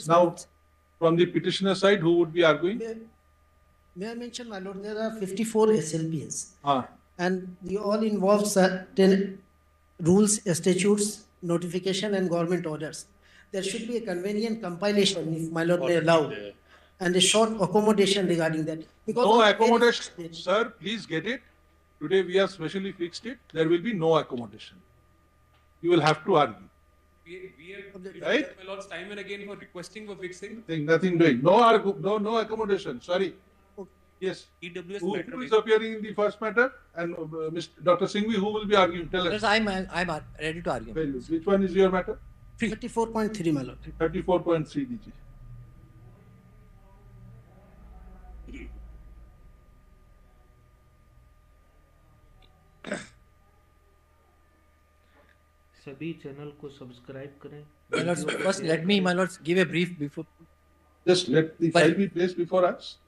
Now, from the petitioner side, who would be arguing? May I mention, my lord, there are 54 SLPs. Ah. And they all involve certain rules, statutes, notification, and government orders. There should be a convenient compilation, if my lord may allow, and a short accommodation regarding that. Because no accommodation, sir, please get it. Today we have specially fixed it. There will be no accommodation. You will have to argue. We have right? my lord's time and again for requesting for fixing. Nothing doing. No accommodation. Sorry. Okay. Yes. EWS Who matter. is appearing in the first matter? And Mr. Dr. Singhvi, who will be arguing? Tell us. Yes, I'm ready to argue. Which one is your matter? 34.3, my lord. 34.3 DG. सभी channel को subscribe करें. My lords, first let me, my lords, give a brief before. Just let the file be placed before us.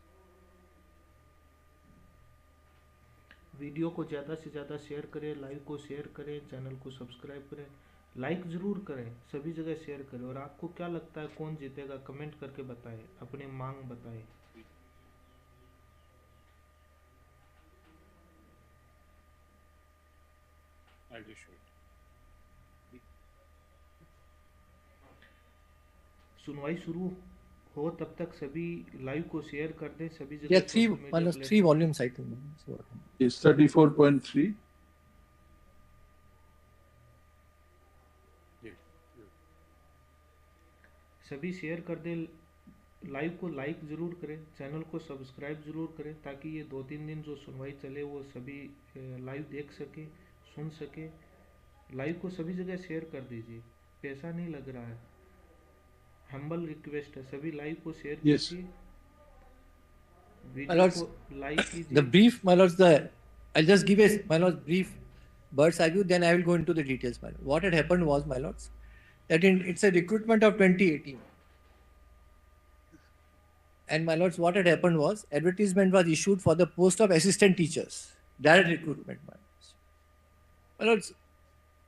Video को ज़्यादा से ज़्यादा share करें, live को share करें, चैनल को सब्सक्राइब करें, लाइक ज़रूर करें, सभी जगह शेयर करें. और आपको क्या लगता है कौन जीतेगा, कमेंट करके बताएं, अपनी मांग बताएं. सुनवाई शुरू हो तब तक सभी लाइव को शेयर कर दें, सभी जगह. Yeah, three volumes I think. It's 34.3. सभी शेयर कर दें, लाइव को लाइक ज़रूर करें, चैनल को सब्सक्राइब ज़रूर करें, ताकि ये 2-3 दिन जो सुनवाई चले वो सभी लाइव देख सके, सुन सके. लाइव को सभी जगह शेयर कर दीजिए, पैसा नहीं लग रहा है. हम्बल रिक्वेस्ट है, सभी लाइव को शेयर कीजिए, वीडियो को लाइक कीजिए. The brief, my lords, I'll just give a, my lords, brief bird's eye view, then I will go into the details, my lords. What had happened was, my lords, that it's a recruitment of 2018. And my lords, what had happened was, advertisement was issued for the post of assistant teachers. Direct recruitment, my lords. My lords,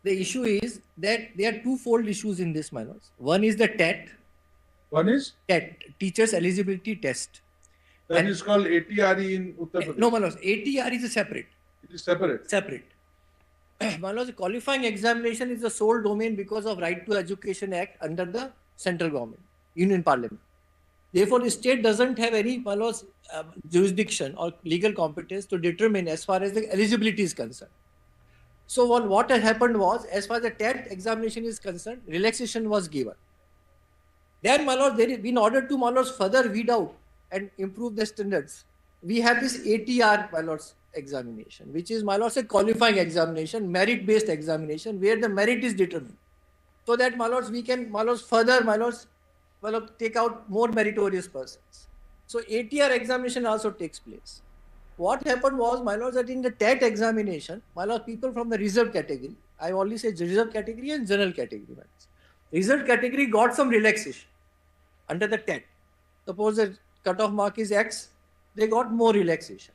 the issue is that there are twofold issues in this, my lords. One is the TET. One is? TET, Teachers Eligibility Test. That is called ATRE in Uttar Pradesh. No, my lords, ATR is a separate. It is separate. Separate. My lords, qualifying examination is the sole domain because of Right to Education Act under the central government, Union Parliament. Therefore, the state doesn't have any, my lords, jurisdiction or legal competence to determine as far as the eligibility is concerned. So what had happened was, as far as the TET examination is concerned, relaxation was given. Then, my lords, in order to, my lords, further weed out and improve the standards, we have this ATR, my lords, examination, which is, my lords, a qualifying examination, merit-based examination, where the merit is determined. So that, my lords, we can, my lords, further, my lords, take out more meritorious persons. So ATR examination also takes place. What happened was, my lords, that in the TET examination, my lords, people from the reserve category, I only say reserve category and general category, my lords. Reserve category got some relaxation under the TET. Suppose the cutoff mark is X, they got more relaxation.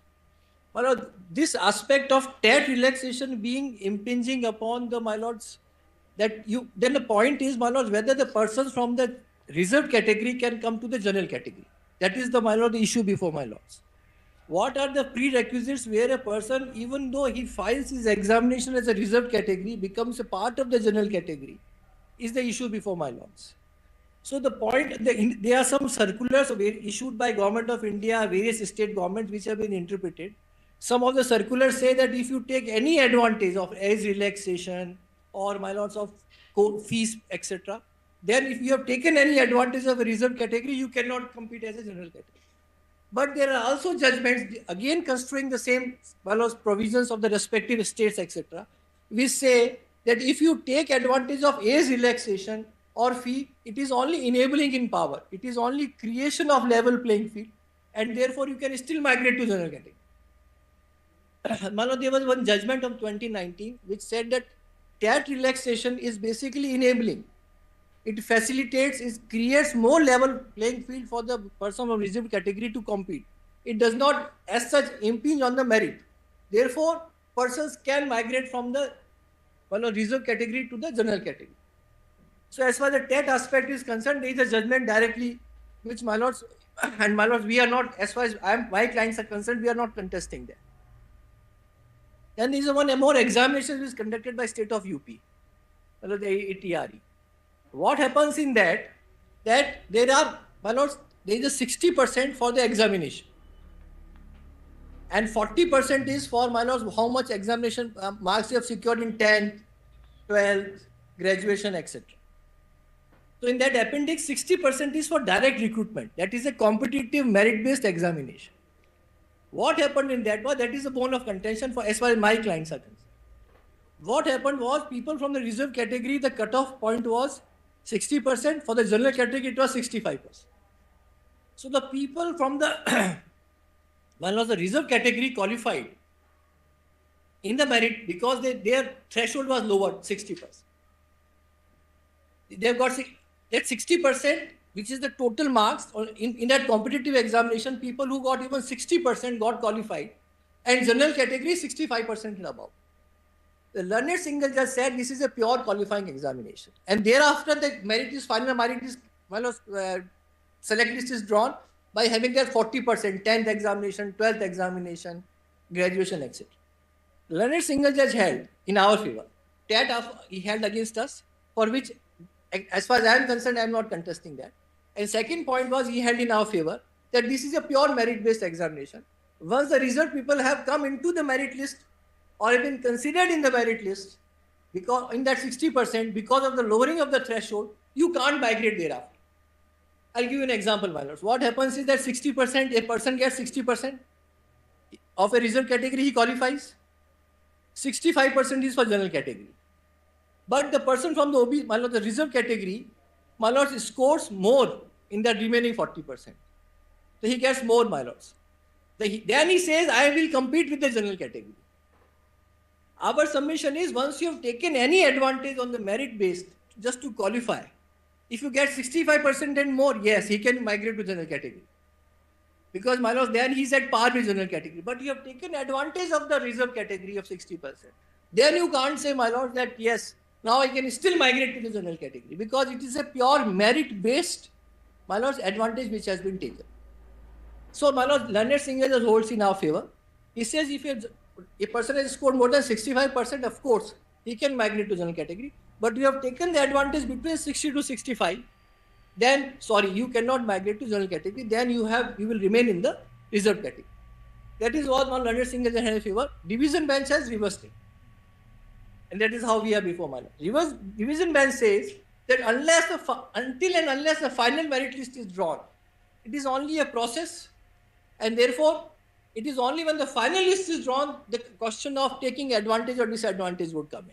My lord, this aspect of TET relaxation being impinging upon the, my lords, that then the point is, my lords, whether the persons from the reserve category can come to the general category. That is the, my lord, the issue before my lords. What are the prerequisites where a person, even though he files his examination as a reserve category, becomes a part of the general category, is the issue before my lords. So the point, there are some circulars issued by Government of India, various state governments, which have been interpreted. Some of the circulars say that if you take any advantage of age relaxation or, my lords, of fees, etc., then if you have taken any advantage of a reserve category, you cannot compete as a general category. But there are also judgments, again construing the same, my lords, provisions of the respective states, etc., which say that if you take advantage of age relaxation or fee, it is only enabling in power. It is only creation of level playing field, and therefore you can still migrate to general category. There was one judgment of 2019 which said that TET relaxation is basically enabling. It facilitates, it creates more level playing field for the person of reserved category to compete. It does not as such impinge on the merit. Therefore, persons can migrate from the reserved category to the general category. So as far as the TET aspect is concerned, there is a judgment directly, which my lords and my lords, we are not, as far as my clients are concerned, we are not contesting that. Then there is one more examination which is conducted by state of UP, the ATRE. What happens in that there are, my lords, there is a 60% for the examination. And 40% is for, my lords, how much examination marks you have secured in 10th, 12th, graduation, etc. So in that appendix, 60% is for direct recruitment. That is a competitive merit-based examination. What happened in that was, that is a bone of contention for as far as my clients are concerned. What happened was, people from the reserve category, the cutoff point was 60%. For the general category, it was 65%. So the people from the one was the reserve category qualified in the merit because their threshold was lower, 60%. They've got that 60%, which is the total marks in that competitive examination. People who got even 60% got qualified, and general category 65% and above. The learned single judge said this is a pure qualifying examination, and thereafter the merit is final merit is select list is drawn by having their 40%, 10th examination, 12th examination, graduation, etc. Learned single judge held in our favor. TET he held against us, for which, as far as I am concerned, I am not contesting that. And second point was, he held in our favor that this is a pure merit-based examination. Once the result people have come into the merit list or have been considered in the merit list, because in that 60%, because of the lowering of the threshold, you can't migrate thereafter. I'll give you an example, my lords. What happens is that 60%, a person gets 60% of a reserve category, he qualifies. 65% is for general category. But the person from the OB, my lord, the reserve category, my lords, scores more in that remaining 40%. So he gets more, my lords. Then he says, I will compete with the general category. Our submission is, once you have taken any advantage on the merit based just to qualify, if you get 65% and more, yes, he can migrate to general category. Because, my lords, then he's at par with general category. But you have taken advantage of the reserve category of 60%. Then you can't say, my lord, that yes, now I can still migrate to the general category, because it is a pure merit-based, my lord's, advantage which has been taken. So, my lord, learned single judge holds in our favor. He says if a person has scored more than 65%, of course, he can migrate to general category. But you have taken the advantage between 60 to 65, then, sorry, you cannot migrate to general category. Then you will remain in the reserve category. That is what my learned single judge had in favor. Division bench has reversed it. And that is how we are before my lord. Division bench says that until and unless the final merit list is drawn, it is only a process, and therefore it is only when the final list is drawn the question of taking advantage or disadvantage would come in.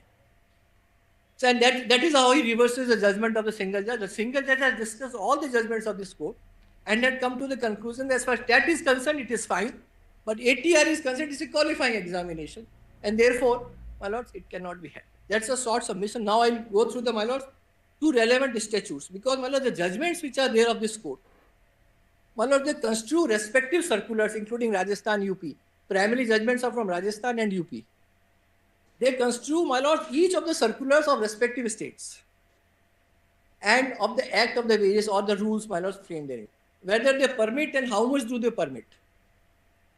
So, and that is how he reverses the judgment of the single judge. The single judge has discussed all the judgments of this court and had come to the conclusion that as far as TET is concerned, it is fine, but ATR is concerned, it is a qualifying examination, and therefore, my lords, it cannot be held. That's a short submission. Now I'll go through the, my lords, two relevant statutes, because, my lords, the judgments which are there of this court, my lords, they construe respective circulars, including Rajasthan, UP. Primary judgments are from Rajasthan and UP. They construe, my lords, each of the circulars of respective states and of the act of the various or the rules, my lords, framed in it. Whether they permit and how much do they permit.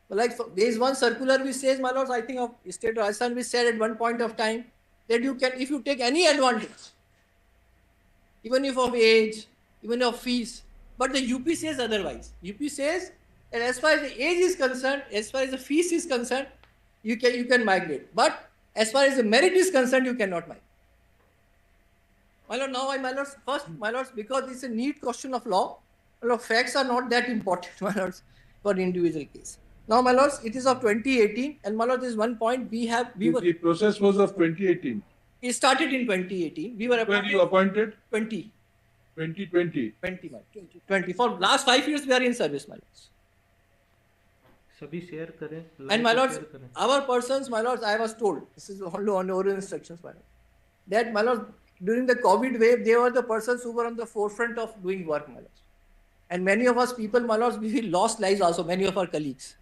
Like, there is one circular which says, my lords, I think of state of Rajasthan, which said at one point of time that you can, if you take any advantage, even if of age, even of fees, but the UP says otherwise. UP says that as far as the age is concerned, as far as the fees is concerned, you can migrate. But as far as the merit is concerned, you cannot migrate. My lord, now my lords, first, my lords, because it's a neat question of law, my lords, facts are not that important, my lords, for the individual case. Now, my lords, it is of 2018, and my lords, there is one point The process was of 2018. It started in 2018. We were When you appointed? 20. 2020. 20. For last 5 years, we are in service, my lords. सभी share करें. And my lords, our persons, my lords, I was told, this is only on oral instructions, my lords, that, my lords, during the COVID wave, they were the persons who were on the forefront of doing work, my lords. And many of us people, my lords, we lost lives also, many of our colleagues.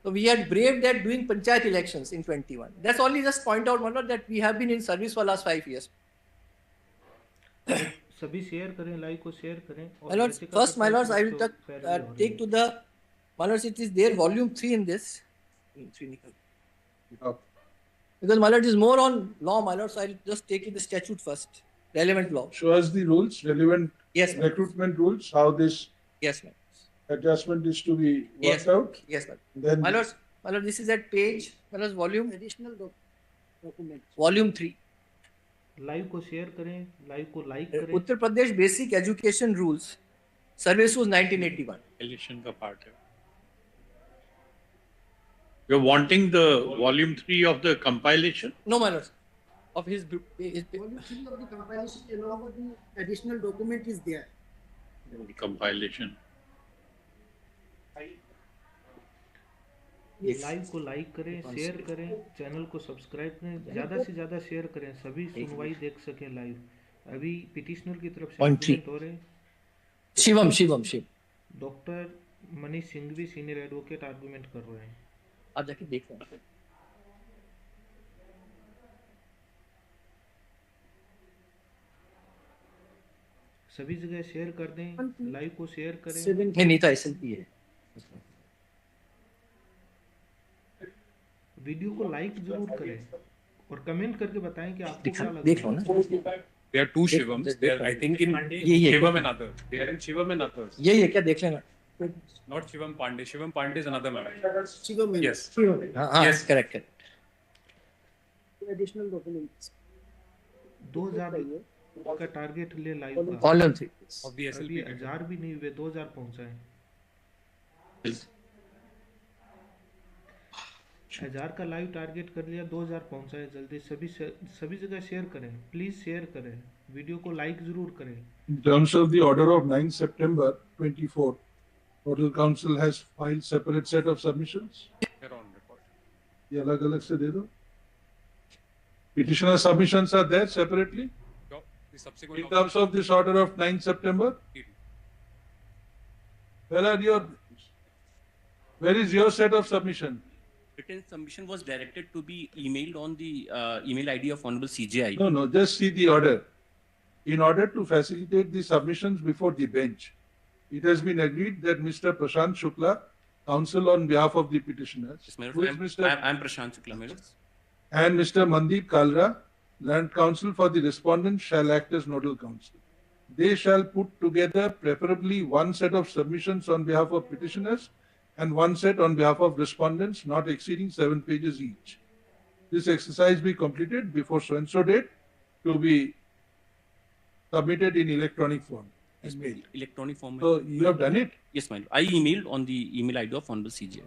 So we had braved that doing panchayat elections in 21. That's only just point out, my lord, that we have been in service for last 5 years. सभी share करें, live को share करें। My lords, first, my lords, I will take to the, my lords, it is there, volume 3 in this. Because my lords is more on law, my lords, I'll just take it the statute first, relevant law. Show us the rules, relevant Yes, ma'am. recruitment rules, how this Yes, ma'am. adjustment is to be Yes, worked out. Yes, ma'am. Then My lords, this is at page, my lords, volume, Additional document. volume 3. Live को share करें, live को like करें। Uttar Pradesh Basic Education Rules, service was 1981. Election का part है. You're wanting the volume 3 of the compilation? No, my lords, of his Volume 3 of the compilation along with the additional document is there. Compilation. Live को like करें, share करें, channel को subscribe करें, ज्यादा से ज्यादा शेयर करें, सभी सुनवाई देख सकें लाइव। अभी पिटिशनर की तरफ से Point three. आर्गुमेंट हो रहे हैं। Shivam doctor Manish Singhvi senior advocate argument कर रहे हैं। आप जाके देख लो। सभी जगह शेयर कर दें, लाइव को शेयर करें। नहीं नहीं, तो SLP है। वीडियो को लाइक जरूर करें और कमेंट करके बताएं कि आपको क्या लगा। देख लो ना, There are two Shivams. They are, I think, in ये Shivam and others. They are in Shivam and others. ये क्या देख लेना। Not Shivam Pandey. Shivam Pandey is another man. Shivam and Yes. हाँ, Yes. correct. additional documents. 2000 का target ले live का। Volume 3. Of the अभी SLP. 1000 भी नहीं हुए, 2000 पहुंचाए। 1000 का लाइव टारगेट कर लिया, 2000 पहुंचाए जल्दी। सभी जगह शेयर करें, प्लीज शेयर करें, वीडियो को लाइक जरूर करें। in terms of the order of 9 September 24, Nodal Council has filed separate set of submissions. They're on record. ये अलग अलग से दे दो. Petitioner submissions are there separately. The subsequent. In terms of this order of 9 September, where is your set of submission? Written submission was directed to be emailed on the email ID of Honorable CJI. No, just see the order. In order to facilitate the submissions before the bench, it has been agreed that Mr. Prashant Shukla, counsel on behalf of the petitioners, Yes, my who lord. is Mr. I'm Prashant Shukla, my lord. and Mr. Mandeep Kalra, land counsel for the respondent, shall act as nodal counsel. They shall put together preferably one set of submissions on behalf of petitioners and one set on behalf of respondents, not exceeding 7 pages each. This exercise be completed before so and so date to be submitted in electronic form as mail. Electronic form. So you have done it, Yes, my lord. I emailed on the email ID of Honorable CJI.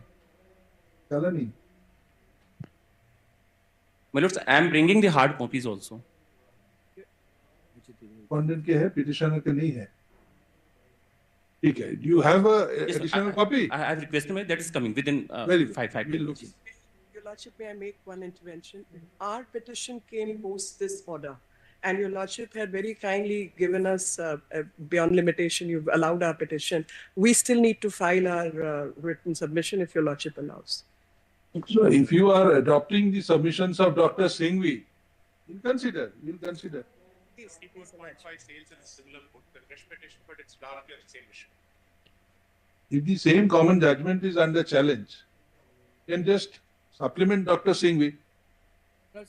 Kalani. My lords, I am bringing the hard copies also. Respondent के है, petitioner के नहीं है. ठीक है. Do you have a Yes, additional copy? I have requested my that is coming within Very good. five We'll look. minutes. Your Lordship, may I make one intervention? Our petition came post this order, and Your Lordship had very kindly given us, beyond limitation, you've allowed our petition. We still need to file our written submission if Your Lordship allows. So if you are adopting the submissions of Dr. Singhvi, we'll consider. Please, thank you so much. If the same common judgment is under challenge, then just supplement Dr. Singhvi.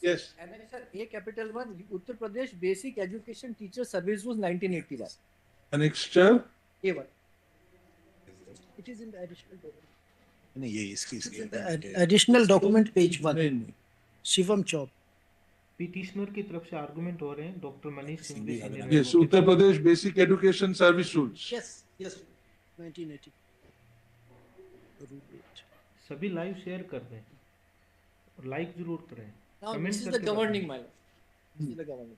Yes. Annexure A capital 1, Uttar Pradesh Basic Education Teacher Service was 1981. Annexure, A1. It is in the additional document. नहीं ये इसकी Additional document page 1. नहीं. Shivam Chop. Petitioner की तरफ से argument हो रहे हैं। Doctor Manish Singhvi senior Yes, advocate. Uttar Pradesh Basic Education Service Rules. Yes, 1980. Rule date. सभी लाइव शेयर कर दें और लाइक जरूर करें। Now Comment this is the करके governing, बताएं। my lord. This is the governing.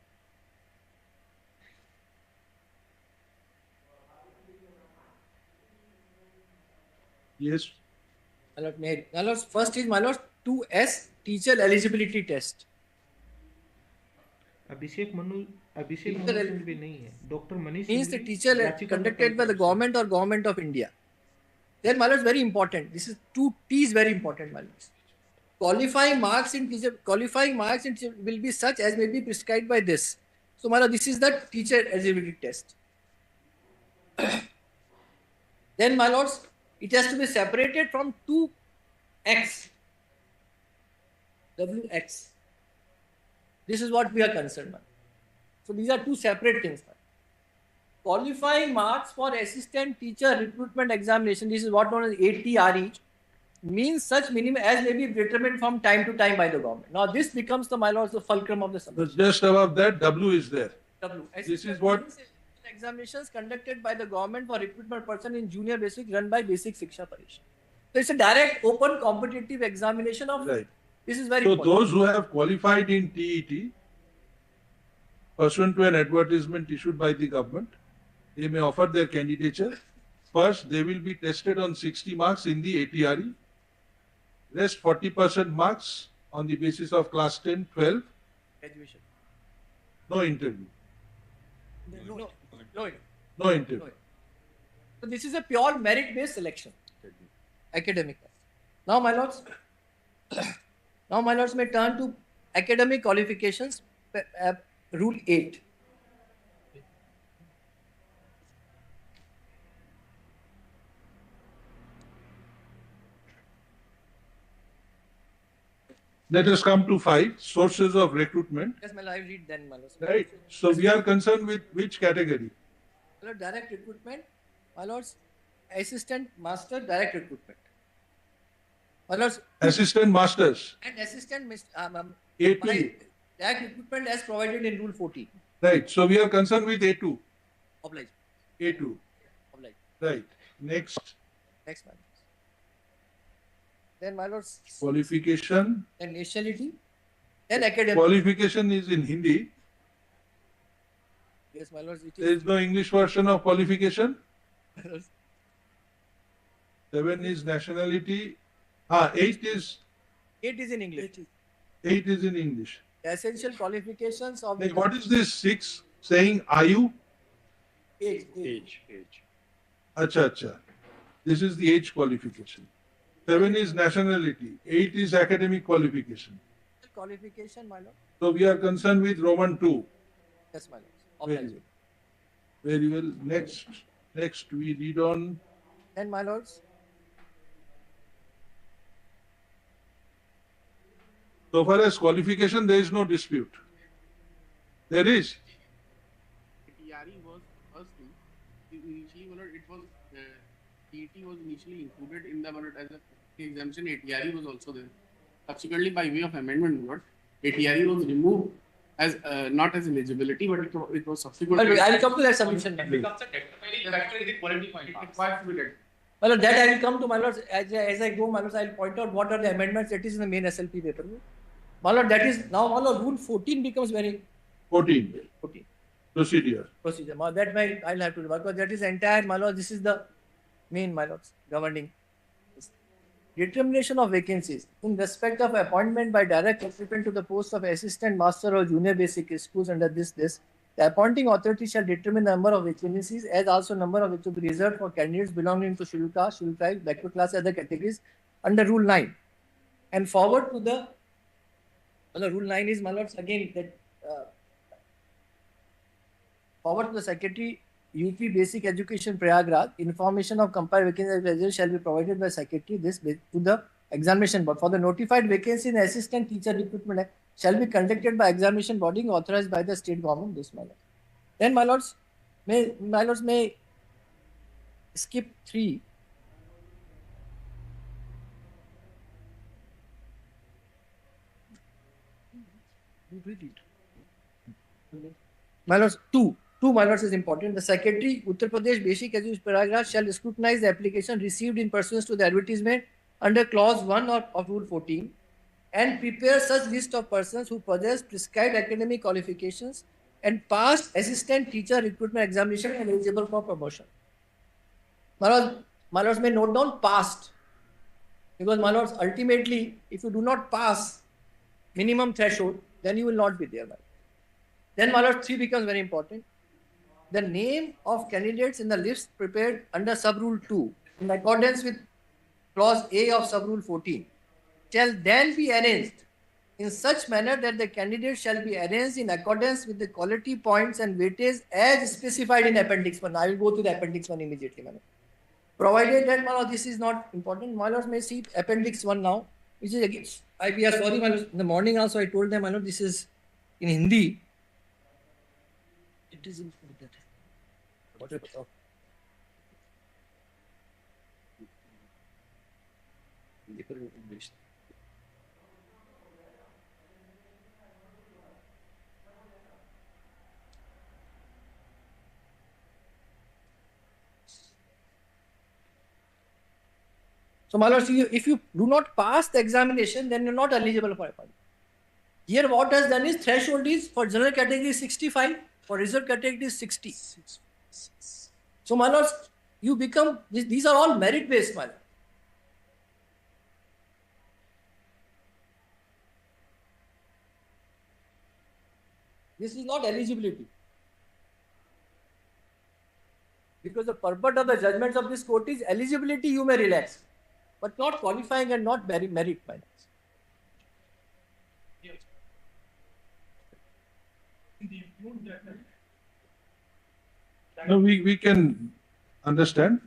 Yes. My lord, my lord, first is my lord 2S teacher eligibility test. Abhishek Manu Teacher el- Singhvi नहीं है, doctor Manish Means the Singhvi teacher याचिका conducted by the government or government of India. Then my lord is very important. This is 2T is very important, my lord. Qualifying marks in teacher will be such as may be prescribed by this. So, my lord, this is the teacher eligibility test. Then, my lords, it has to be separated from 2x. WX. This is what we are concerned with. So, these are two separate things. Qualifying marks for assistant teacher recruitment examination, this is what known as ATRE, means such minimum as may be determined from time to time by the government. Now, this becomes the, my lords, the fulcrum of the subject. Just above that, W is there. W. This is what- Examinations conducted by the government for recruitment person in junior basic run by Basic Shiksha Parishad. So, it's a direct open competitive examination of, Right. this is very So important. those who have qualified in TET, pursuant to an advertisement issued by the government, they may offer their candidature. First, they will be tested on 60 marks in the ATRE. Rest 40% marks on the basis of class 10, 12, Graduation. no interview. No. No interview. So this is a pure merit-based selection, academic. Now, my lords, may turn to academic qualifications, Rule 8. Let us come to 5, sources of recruitment. Yes, my lord, I will read then, my lords. Right. So we are concerned with which category? My lord, direct recruitment, my lords, assistant master direct recruitment. My lords, Assistant masters, and assistant A2. direct recruitment as provided in Rule 14. Right. So we are concerned with A2. Oblige. A2. Oblige. Right. Next, Next, my lords. Then, my lords, qualification. then nationality, then academic. Qualification is in Hindi. Yes, my lords, it There is. is no English version of qualification. My lords, 7 is nationality. 8 is 8 is in English. 8 is in English. The essential qualifications of the Then what is this 6 saying? Ayu? age. Age. Acha, acha. This is the age qualification. 7 is nationality. 8 is academic qualification. Qualification, my lord. So we are concerned with Roman 2. Yes, my lords. Very Oblige. well. Very well. Next we read on. Then, my lords, So far as qualification, there is no dispute. There is. TRE was firstly initially it was TET was initially included in the as a exemption. ATRE was also there. Subsequently, by way of amendment, ATRE was removed as not as eligibility, but it was subsequently. I will come to that submission. It becomes a technically factor in the qualifying. It requires to be dead. My lord, that I will come to, my lords, as I go, my lords, I will point out what are the amendments that is in the main SLP paper. My lord, that is now, my lord, Rule 14 becomes very 14. 14 Procedure. procedure. My, that may I'll have to do because that is entire, my lord. This is the main, my lords, governing determination of vacancies in respect of appointment by direct recruitment to the post of assistant master or junior basic schools under this. The appointing authority shall determine the number of vacancies as also number of which to be reserved for candidates belonging to scheduled caste, scheduled tribe, backward class, other categories under Rule 9. And forward to the Rule 9 is, my lords, again that forward to the Secretary UP Basic Education Prayagraj, information of compiled vacancies shall be provided by Secretary this to the examination board. For the notified vacancy in assistant teacher recruitment shall be conducted by examination body authorized by the state government. This, my lord. Then, my lords, may skip 3. My lords, 2, my lords, is important. The Secretary, Uttar Pradesh Basic Education Paragraph shall scrutinize the application received in pursuance to the advertisement under Clause 1 of Rule 14 and prepare such list of persons who possess prescribed academic qualifications and passed assistant teacher recruitment examination and eligible for promotion. My lords may note down passed, because, my lords, ultimately, if you do not pass minimum threshold, then you will not be there. Then, my lords, 3 becomes very important. The name of candidates in the list prepared under Sub-Rule 2 in accordance with Clause A of Sub-Rule 14 shall then be arranged in such manner that the candidate shall be arranged in accordance with the quality points and weightage as specified in Appendix 1. I will go to the Appendix 1 immediately, my lord. Provided that, my lord, this is not important, my lord may see Appendix 1 now, which is again, we are sorry, my lord, in the morning also I told them, my lord, this is in Hindi. It is in what is it? So, my lord, if you do not pass the examination, then you're not eligible for appointment. Here, what has done is threshold is for general category 65, for reserve category 60. So, my lord, you become, these are all merit based, my lord. This is not eligibility. Because the purpose of the judgments of this court is eligibility you may relax, but not qualifying and not merit, my lord. No, we can understand.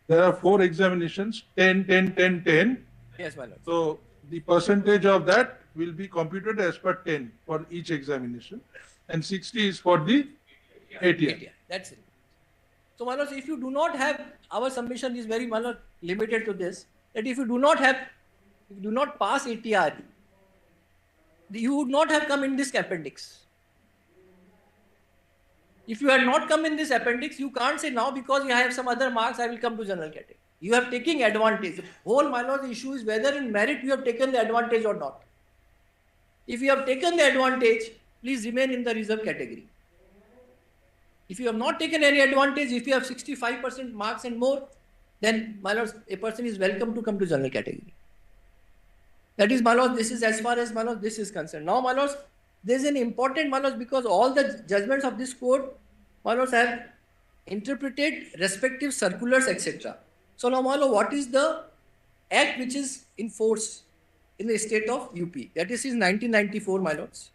There are 4 examinations, 10, 10, 10, 10. Yes, my lord. So the percentage of that will be computed as per 10 for each examination, and 60 is for the ATR. That's it. So, my lord, if you do not have, our submission is very, my lord, limited to this, that if you do not have, if you do not pass ATR, you would not have come in this appendix. If you had not come in this appendix, you can't say now because you have some other marks, I will come to general category. You have taken advantage. The whole, my lord, the issue is whether in merit you have taken the advantage or not. If you have taken the advantage, please remain in the reserve category. If you have not taken any advantage, if you have 65% marks and more, then, my lord, a person is welcome to come to general category. That is, my lord, this is as far as, my lord, this is concerned. Now, my lord, there is an important, my lord, because all the judgments of this court, my lord, have interpreted respective circulars, etc. So now, my lord, what is the act which is in force in the state of UP? That is 1994, my lords.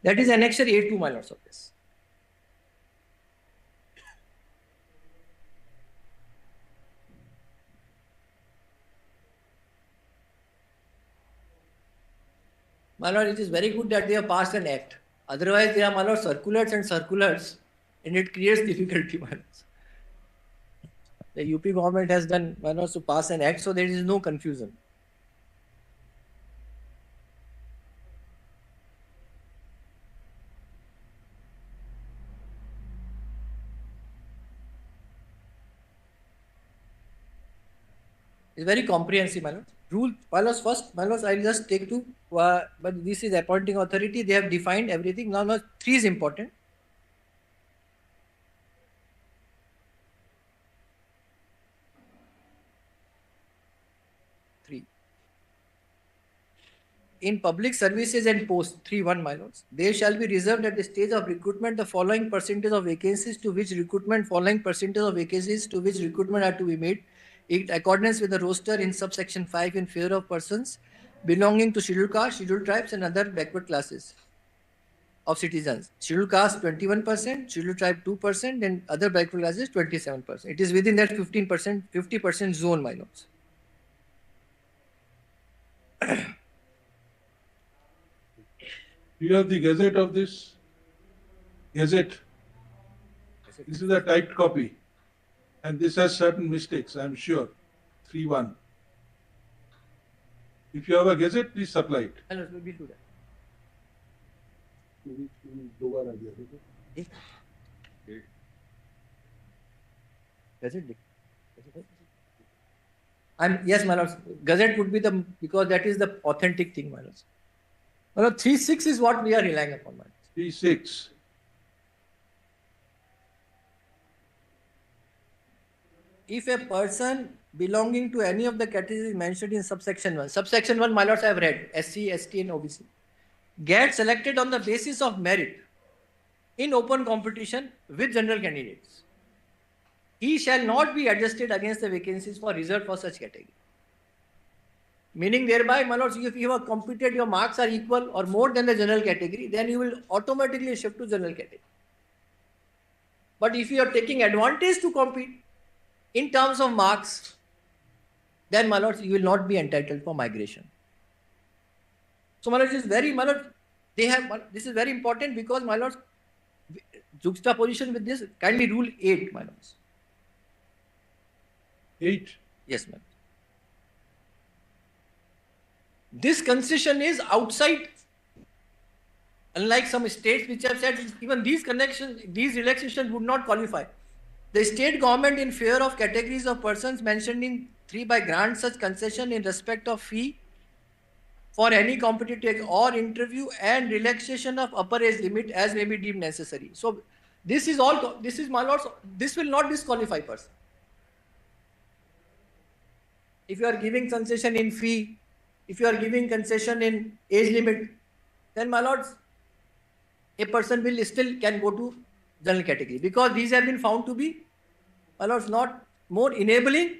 That is annexure A2, my lords, of this. My lord, it is very good that they have passed an act. Otherwise, they are, my lord, circulars and circulars, and it creates difficulty, my lords. The UP government has done, my lords, to pass an act, so there is no confusion. It's very comprehensive, my lord. Rule, my lords, first, my lords, I will just take to, but this is appointing authority. They have defined everything. Now, 3 is important. In public services and posts, 3.1, my lords, they shall be reserved at the stage of recruitment the following percentage of vacancies to which recruitment are to be made in accordance with the roster in subsection 5 in favor of persons belonging to scheduled caste, scheduled tribes and other backward classes of citizens. Scheduled caste 21%, scheduled tribe 2% and other backward classes 27%. It is within that 15%, 50% zone, my lords. Do you have the gazette of this? Gazette. This is a typed copy. And this has certain mistakes, I am sure. 3.1. If you have a gazette, please supply it. Hello, we'll do that. Gazette. Yes, my lords. Gazette would be the, because that is the authentic thing, my lords. My lord, 3.6 is what we are relying upon, my lords. 3.6. if a person belonging to any of the categories mentioned in subsection 1, my lords, I have read SC, ST, and OBC, get selected on the basis of merit in open competition with general candidates, he shall not be adjusted against the vacancies for reserved for such category. Meaning thereby, my lords, if you have competed, your marks are equal or more than the general category, then you will automatically shift to general category. But if you are taking advantage to compete in terms of marks, then, my lords, you will not be entitled for migration. So, my lords, this is very, my lords, this is very important because, my lords, juxtaposition with this, kindly rule 8, my lords. 8. Yes, ma'am. This concession is outside, unlike some states which have said even these relaxations would not qualify. The state government, in fear of categories of persons mentioned in 3 by grant such concession in respect of fee for any competitive or interview and relaxation of upper age limit as may be deemed necessary. So this is all, this is, my lords, this will not disqualify person. If you are giving concession in fee, if you are giving concession in age limit, then, my lords, a person will still can go to general category because these have been found to be, my lords, not more enabling,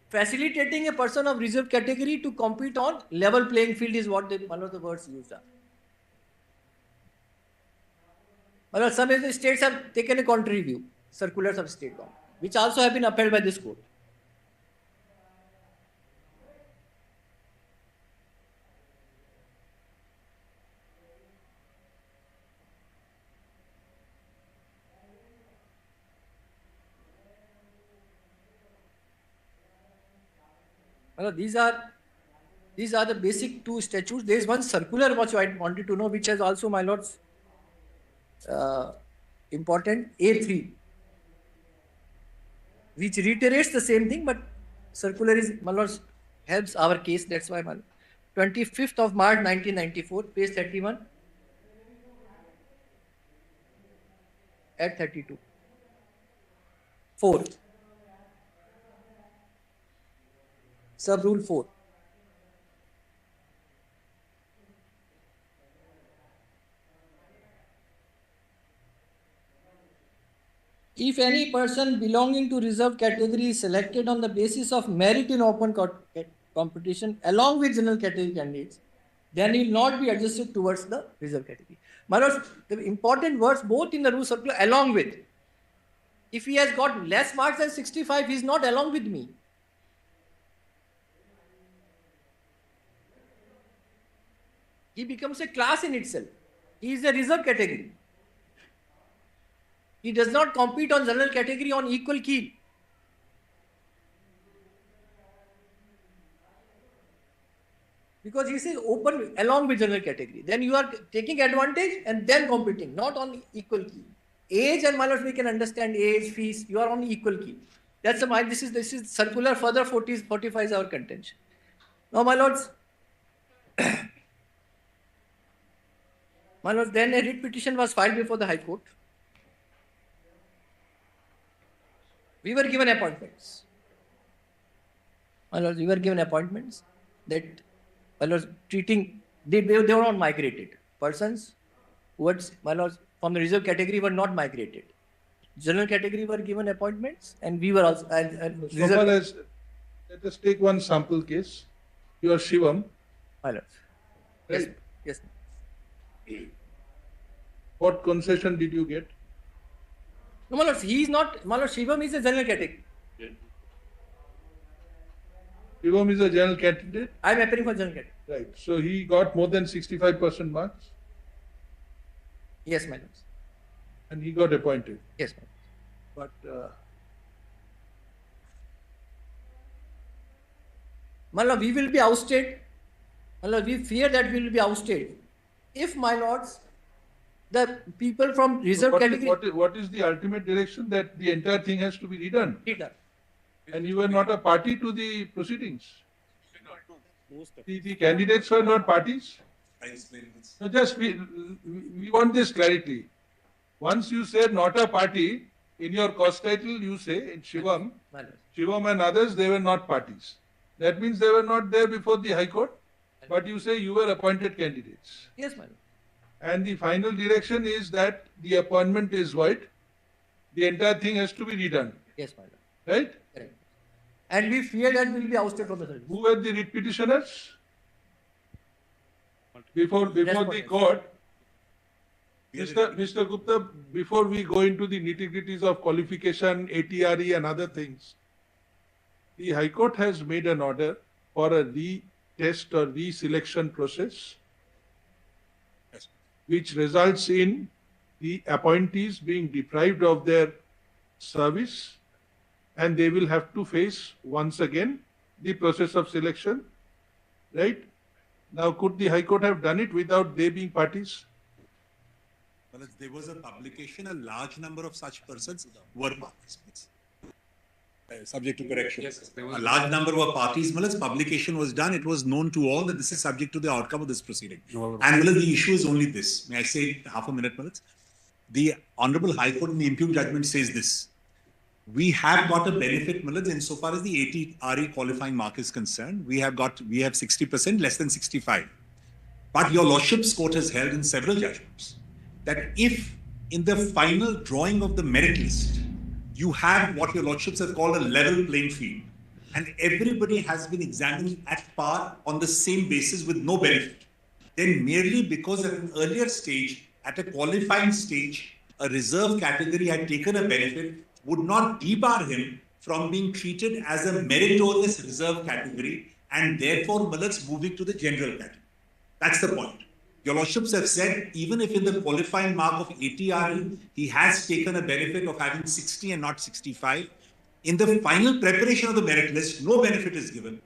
facilitating a person of reserved category to compete on level playing field is what one of the words used are. My lords, some of the states have taken a contrary view, circulars of state government, which also have been upheld by this court. These are the basic 2 statutes. There is one circular which I wanted to know, which has also, my lords, important, A3, which reiterates the same thing, but circular is, my lords, helps our case. That's why, my lord. 25th of March 1994, page 31 at 32. 4. Sub rule 4. If any person belonging to reserved category is selected on the basis of merit in open competition along with general category candidates, then he will not be adjusted towards the reserved category. My lords, the important words both in the rule circular, along with. If he has got less marks than 65, he is not along with me. He becomes a class in itself. He is a reserved category. He does not compete on general category on equal keel. Because he says open along with general category. Then you are taking advantage and then competing, not on equal keel. Age and, my lords, we can understand age, fees, you are on equal keel. That's the, this is circular, further 45 our contention. Now, my lords, my lords, then a writ petition was filed before the High Court. We were given appointments. My lords, we were given appointments that, my lords, treating, they were not migrated. Persons who, my lords, from the reserve category were not migrated. General category were given appointments, and we were also. So far as, let us take one sample case. You are Shivam. My lords. Right? Yes. What concession did you get? No, my lords, he is not. My lord, Shivam is a general category. Shivam is a general candidate? I am appearing for general category. Right. So he got more than 65% marks? Yes, my lords. And he got appointed? Yes, my lords. But my lord, we will be ousted. My lord, we fear that we will be ousted. If, my lords, the people from reserve category. What is the ultimate direction? That the entire thing has to be redone? Redone. And you were not a party to the proceedings? The candidates were not parties? No, just we want this clarity. Once you said not a party, in your cost title, you say in Shivam, My lord. Shivam and others, they were not parties. That means they were not there before the High Court, but you say you were appointed candidates. Yes, my lord. And the final direction is that the appointment is void. The entire thing has to be redone, Yes, my lord. right? Correct. And we fear that we will be ousted from the service. Who were the writ petitioners? Before the Respondents. court, Mr. Gupta, before we go into the nitty-gritties of qualification, ATRE and other things, the High Court has made an order for a retest or reselection process, which results in the appointees being deprived of their service, and they will have to face once again the process of selection, right? Now, could the High Court have done it without they being parties? Well, there was a publication, a large number of such persons were parties. Subject to correction. Yes, there was A large number were parties. Well, publication was done. It was known to all that this is subject to the outcome of this proceeding. And well, the issue is only this. May I say half a minute, Malas? The Honorable High Court in the impugned judgment says this. We have got a benefit, Malas, insofar as the ATRE qualifying mark is concerned. We have 60%, less than 65. But your Lordship's court has held in several judgments that if in the final drawing of the merit list, you have what your Lordships have called a level playing field, and everybody has been examined at par on the same basis with no benefit, then merely because at an earlier stage, at a qualifying stage, a reserve category had taken a benefit would not debar him from being treated as a meritorious reserve category and therefore Malas moving to the general category. That's the point. Your Lordships have said, even if in the qualifying mark of ATRE, he has taken a benefit of having 60 and not 65, in the final preparation of the merit list, no benefit is given.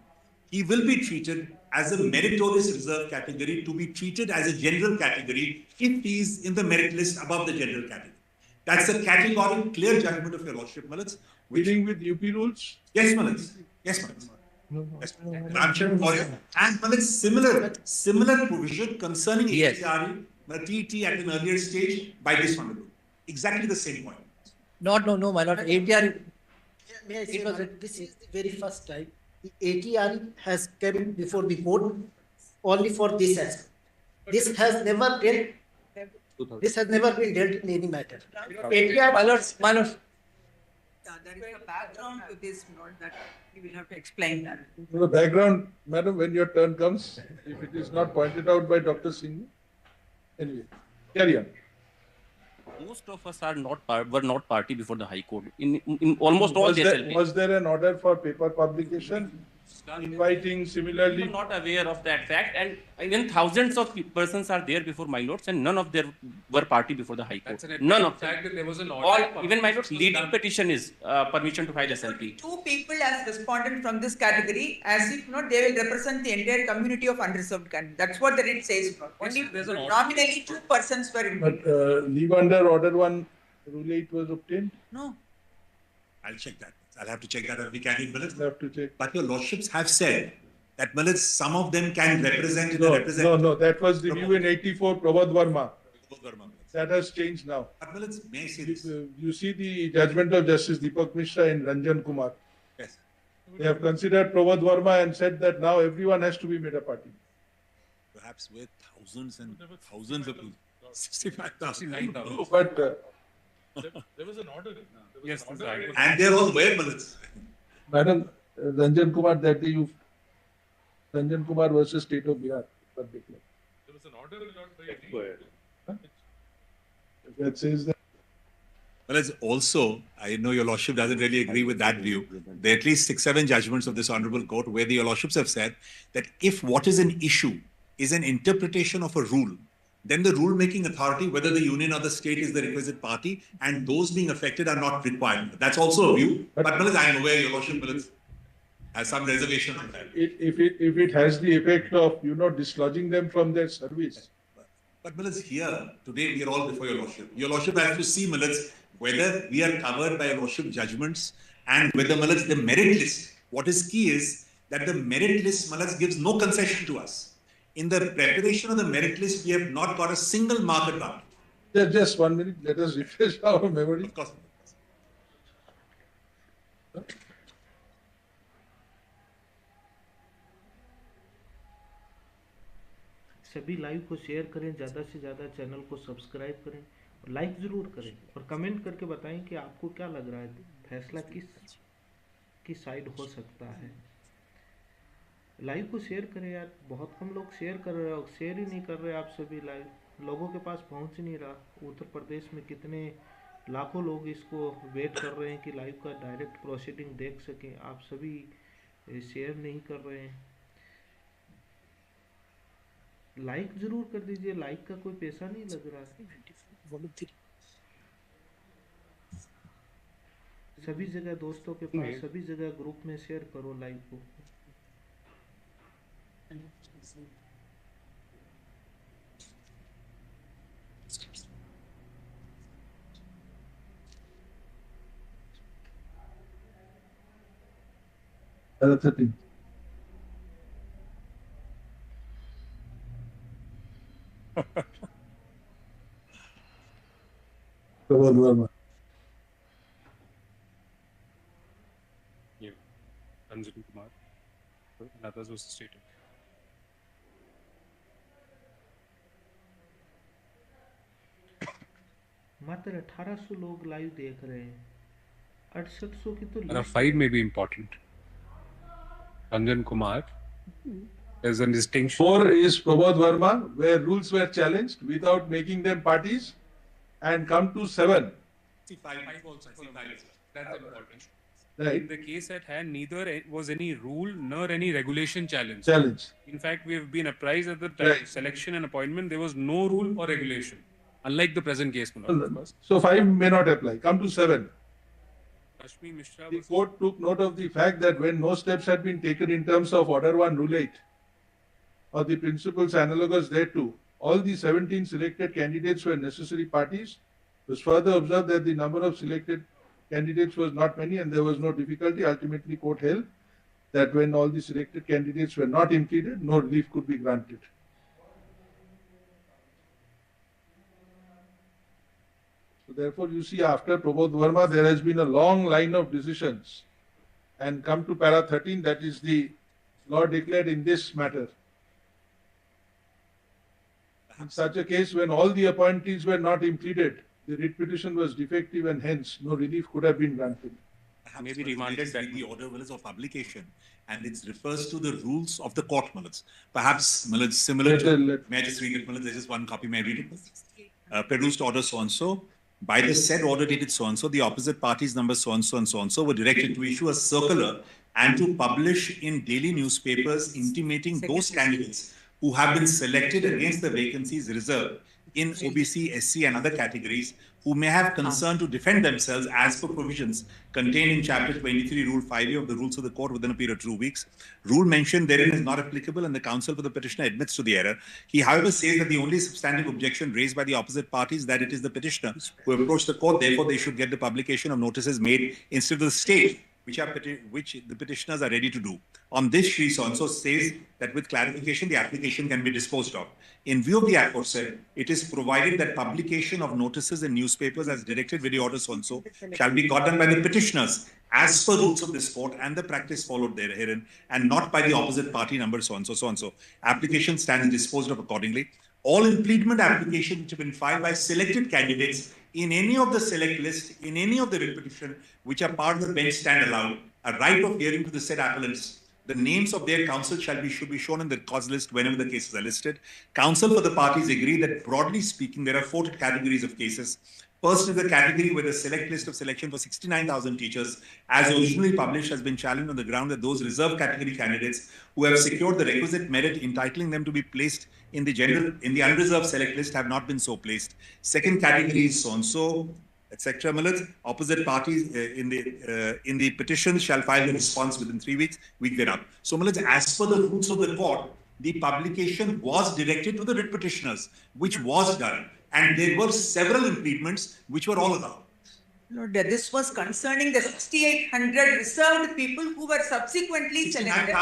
He will be treated as a meritorious reserve category to be treated as a general category if he is in the merit list above the general category. That's a categorical, clear judgment of your Lordship, Malas. Dealing with UP rules? Yes, Malas. Yes, Malas. Yes, I'm sure for you. And Malas, similar provision concerning Yes. ATRE, TET at an earlier stage by this Honorable. Exactly the same point. No, my lord. ATR. May I say, It was Madam, this is the very first time the ATRE has come before the court only for this aspect. This has never been dealt in any matter. ATRE, My lord. My lord. There is a background to this, not that we will have to explain that. The background, madam, when your turn comes, if it is not pointed out by Dr. Singh, anyway, carry on. Most of us were not party before the High Court. In almost all the SLP. Was there an order for paper publication inviting similarly? I'm not aware of that fact, and even thousands of persons are there before my lords, and none of them were party before the High Court. That's an None of fact them. that there was an order. All, even my lords, leading petition is permission to file SLP. Two people as respondent from this category, as if not, they will represent the entire community of unreserved candidates. That's what the writ says. Only there's an order. nominally 2 persons were involved. But leave under order 1, rule 8 was obtained? No. I'll check that. I'll have to check that every candidate, Malas. We'll have to check. But your Lordships have said that Malas, some of them can represent in the representative. No, that was the view in 84, Prabhat Verma. Malas. That has changed now. But Malas, may I say this? You see the judgment of Justice Deepak Mishra in Ranjan Kumar. Yes. They have considered Prabhat Verma and said that now everyone has to be made a party. Perhaps with thousands and thousands of people. 65,000. 69,000. But There was an order. Yes, that's right. And they're all where, Malas? Madam, Ranjan Kumar, that day Ranjan Kumar versus State of Bihar. There was an order not by That says that. Well, as also, I know your Lordship doesn't really agree with that view. There are at least 6-7 judgments of this Honorable Court where the Lordships have said that if what is an issue is an interpretation of a rule, then the rule-making authority, whether the union or the state is the requisite party, and those being affected are not required. That's also a view. But Malas, I am aware your Lordship has some reservation on that. If it has the effect of, dislodging them from their service. But Malas, here, today we are all before your Lordship. Your Lordship has to see, Malas, whether we are covered by your Lordship judgments and whether, Malas, the merit list. What is key is that the merit list, Malas, gives no concession to us. In the preparation of the merit list, we have not got a single mark advantage. Just 1 minute, let us refresh our memory. Of course. सभी live को share करें, ज़्यादा से ज़्यादा channel को subscribe करें और like ज़रूर करें और कमेंट करके बताएं कि आपको क्या लग रहा है, फैसला किस साइड हो सकता है। लाइव को शेयर करें यार, बहुत कम लोग शेयर कर रहे हो, शेयर ही नहीं कर रहे आप सभी लाइव, लोगों के पास पहुंच नहीं रहा। उत्तर प्रदेश में कितने लाखों लोग इसको वेट कर रहे हैं कि लाइव का डायरेक्ट प्रोसीडिंग देख सकें, आप सभी शेयर नहीं कर रहे हैं। लाइक जरूर कर दीजिए, लाइक का कोई पैसा नहीं लग रहा है। सभी जगह दोस्तों के पास, सभी जगह ग्रुप में शेयर करो लाइव को। Para 13. Pramod Verma. Yeah. Ranjan Kumar. And others was stated. मात्र 1800 लोग लाइव देख रहे हैं, 6800 की तो There are 5 may be important. Ranjan Kumar. There's a distinction. 4 is Pramod Verma, where rules were challenged without making them parties, and come to 7. That's important. Right. In the case at hand, neither was any rule nor any regulation challenge. Challenge. In fact, we have been apprised at the time selection and appointment, there was no rule or regulation, unlike the present case. Manoj. So 5 may not apply. Come to 7. Ashmi Mishra The was court took note of the fact that when no steps had been taken in terms of Order 1, Rule 8, or the principles analogous thereto, all the 17 selected candidates were necessary parties. It was further observed that the number of selected candidates was not many and there was no difficulty. Ultimately, court held that when all the selected candidates were not impeded, no relief could be granted. So therefore, you see, after Pramod Verma, there has been a long line of decisions. And come to para 13, that is the law declared in this matter. In such a case, when all the appointees were not impeded, the writ petition was defective and hence no relief could have been granted. Maybe remanded that the order will is of publication and it refers to the rules of the court, Malaj. Perhaps, Malaj, similar to, may I just read it, Malaj? There's just one copy, may I read it? Produced order so-and-so. By the said order dated so-and-so, the opposite parties number so-and-so and so-and-so were directed to issue a circular and to publish in daily newspapers intimating those candidates who have been selected against the vacancies reserved in OBC, SC and other categories who may have concern to defend themselves as per provisions contained in Chapter 23, Rule 5A of the Rules of the Court within a period of 2 weeks. Rule mentioned therein is not applicable and the counsel for the petitioner admits to the error. He, however, says that the only substantive objection raised by the opposite party is that it is the petitioner who approached the court, therefore they should get the publication of notices made instead of the state, which the petitioners are ready to do. On this, Shri so-and-so says that with clarification, the application can be disposed of. In view of the aforesaid, it is provided that publication of notices in newspapers as directed with the order so-and-so shall be got done by the petitioners as per rules of this court and the practice followed therein, and not by the opposite party number so-and-so, so-and-so. Application stands disposed of accordingly. All impediment applications which have been filed by selected candidates in any of the select list, in any of the writ petition, which are part of the bench stand allowed, a right of hearing to the said appellants. The names of their counsel should be shown in the cause list whenever the cases are listed. Counsel for the parties agree that broadly speaking, there are 4 categories of cases. First is the category where the select list of selection for 69,000 teachers, as originally published, has been challenged on the ground that those reserved category candidates who have secured the requisite merit entitling them to be placed in the unreserved select list have not been so placed. Second category is so-and-so, etc. Opposite parties in the petition shall file the response within 3 weeks. We get up. So, as per the rules of the court, the publication was directed to the writ petitioners, which was done. And there were several impediments which were all allowed. No, this was concerning the 6,800 reserved people who were subsequently selected.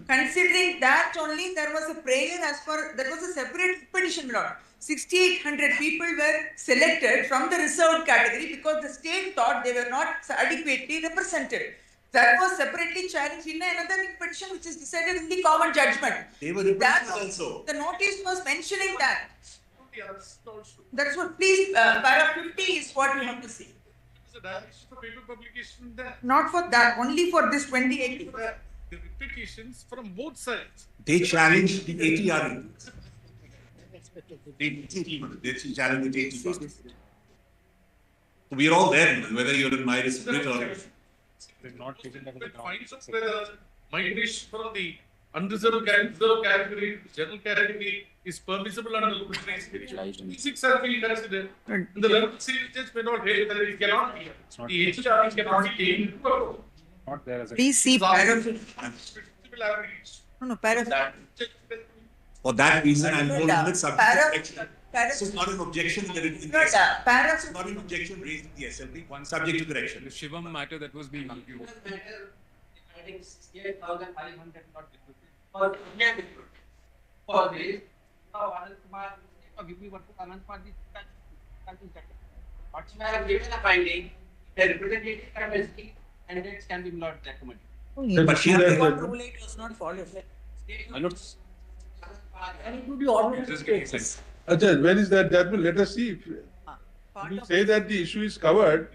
Considering that only there was a prayer as per, that was a separate petition law. 6,800 people were selected from the reserved category because the state thought they were not adequately represented. That was separately challenged in another petition which is decided in the common judgment. They were That repeated also. the notice was mentioning that. That's what, please, paragraph 50 is what you have to see. The direction for paper publication there. Not for that, only for this 2080. The repetitions from both sides. They challenged the ATR. They challenged the ATR. So we are all there, whether you're in my district or. They're not taken that as a finds of whether migration from the unreserved category to general category is permissible under the P6 have been considered. And the level single judge may not rate that it cannot be. The HR cannot be taken into account. Not there as a. Please see paragraph. No, paragraph. For that reason, I'm holding it subject to correction. Paragraph. This is not an objection in the Paragraph. It's not an objection raised in the SLP. One subject to correction. The Shivam matter that was being argued. Adding 68,500 not distributed. For this, now Anand Kumar give me what to Anand Kumar what you have given a finding, the representative capacity and it can be not recommended. But here, Rule 8 was not followed. And it would be ordinary. Ajay, when is that judgment? Let us see. If you say that the issue is covered,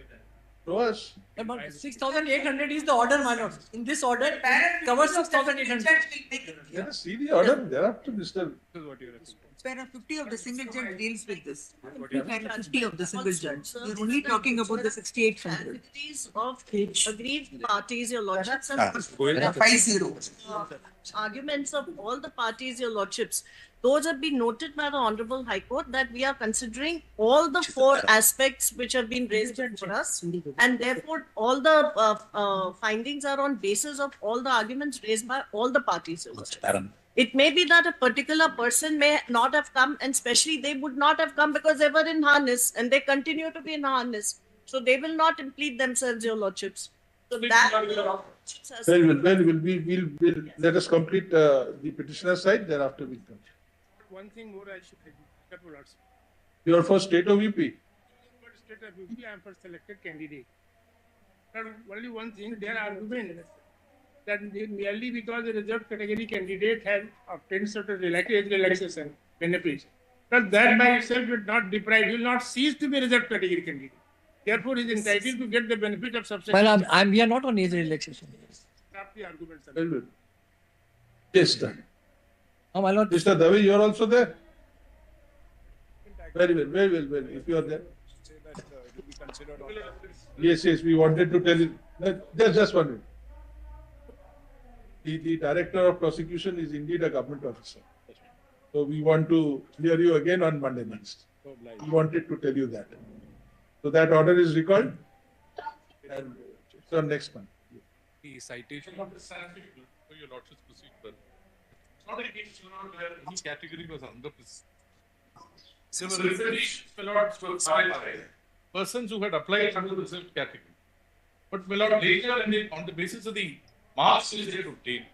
to us. But 6,800 is the order, my lord. In this order, covers 6,800. Let us see the order. Thereafter, Mr. Paragraph 50 of the single judge deals with this. Paragraph 50 of the single judge. We're only talking about the 6,800. Of aggrieved parties, your lordships, and 50. arguments of all the parties, your lordships, those have been noted by the Honorable High Court that we are considering all the four aspects which have been raised for us, and therefore all the findings are on basis of all the arguments raised by all the parties. Your lordship. It may be that a particular person may not have come, and especially they would not have come because they were in harness and they continue to be in harness. So they will not impede themselves, your lordships. So that. We'll let us complete the petitioner side, thereafter we'll come. One thing more I should add, your lordship. You are for state of UP? For state of UP, I am for selected candidate. But only one thing, their argument that merely because the reserved category candidate has obtained certain relaxation benefits, but that by itself will not deprive, will not cease to be reserved category candidate. Therefore, he is entitled to get the benefit of subsequent. Well, we are not on age relaxation. Stop the argument, sir. Well. Yes, sir. Oh, my lord. Mr. Dave, you are also there? Very well. If you are there. Yes, we wanted to tell you. Just one minute. The director of prosecution is indeed a government officer. So we want to hear you again on Monday next. We wanted to tell you that. So that order is recalled and it's on next month. The citation of the sanction for your lordship's procedure. It's not a case where any category was under this. There were repetitions, persons who had applied under the reserved category. But later, on the basis of the marks which they had obtained,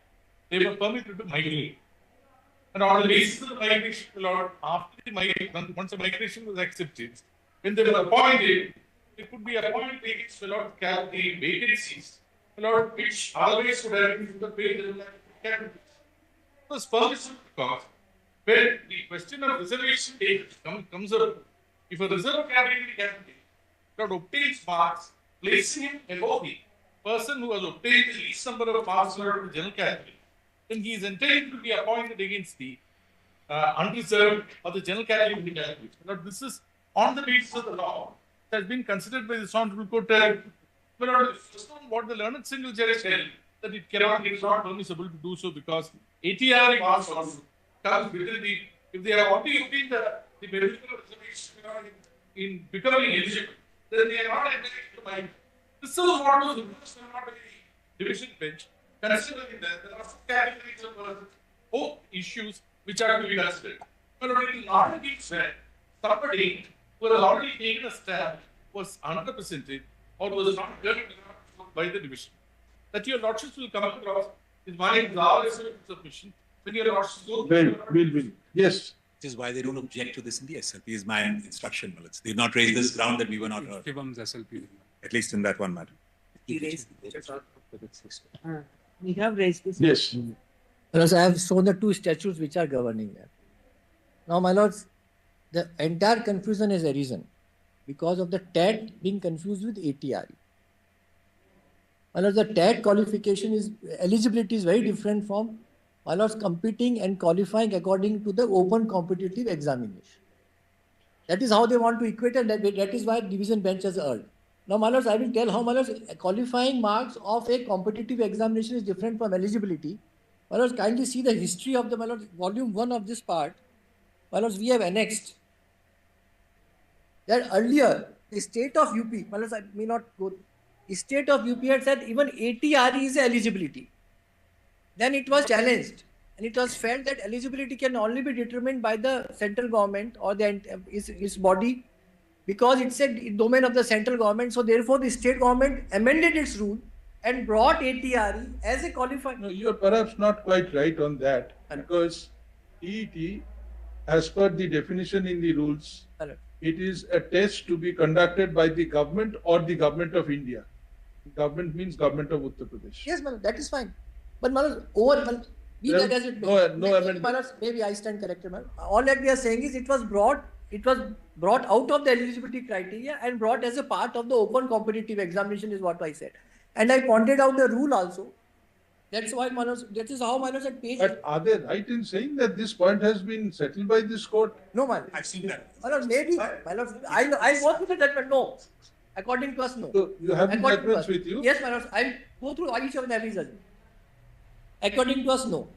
they were permitted to migrate. And on the basis of the migration, after the migration, once the migration was accepted, when they were appointed, they could be appointed against the vacancies, which otherwise would have been the paid categories. It was permissible because when the question of reservation comes up, if a reserved category candidate obtains marks, placing him above the person who has obtained the least number of marks in the general category, then he is entitled to be appointed against the unreserved or the general category category. Now, this is on the basis of the law that has been considered by the Honorable Court. But first one, what the learned single judge held, that it is not permissible to do so because ATR marks also comes within the, if they have already obtained the benefit of reservation in becoming eligible, then they are not entitled to mine. This is what was reversed by the division bench, considering that there are some categories of issues which are to be considered. But it is not where somebody who has already taken a stand was underrepresented or was not heard by the division. That your lordships will come across is my submission. When your lordships go Will. Yes. Which is why they don't object to this in the SLP, is my instruction. They've not raised this ground that we were not heard. Shivam's SLP. At least in that one matter. He raised. We have raised this. Yes. Because I have shown the two statutes which are governing that. Now, my lords, the entire confusion is arisen because of the TET being confused with ATRE. My lords, the TET qualification is, eligibility is very different from, my lords, competing and qualifying according to the open competitive examination. That is how they want to equate it, that is why division bench has urged. Now, my lords, I will tell how, my lords, qualifying marks of a competitive examination is different from eligibility. My lords, kindly see the history of the, my lords, volume 1 of this part. My lords, we have annexed that earlier the state of UP, my lords, I may not go, the state of UP had said even ATRE is eligibility. Then it was challenged and it was felt that eligibility can only be determined by the central government or the its body, because it's a domain of the central government. So therefore the state government amended its rule and brought ATRE as a qualified. No, you're perhaps not quite right on that, because TET, as per the definition in the rules, it is a test to be conducted by the government or the government of India. Government means government of Uttar Pradesh. Yes, madam, that is fine. But madam, be that as it may. No amendment. Maybe I stand corrected, madam. All that we are saying is it was brought out of the eligibility criteria and brought as a part of the open competitive examination is what I said. And I pointed out the rule also. That's why, Manos, that is how Manos at page. But are they right in saying that this point has been settled by this court? No, man. I've seen that. Manos, maybe. Manos, I'll go through the judgment. No. According to us, no. So you have the judgments with you? Yes, Manos. I'll go through each of every judgment. According to us, no.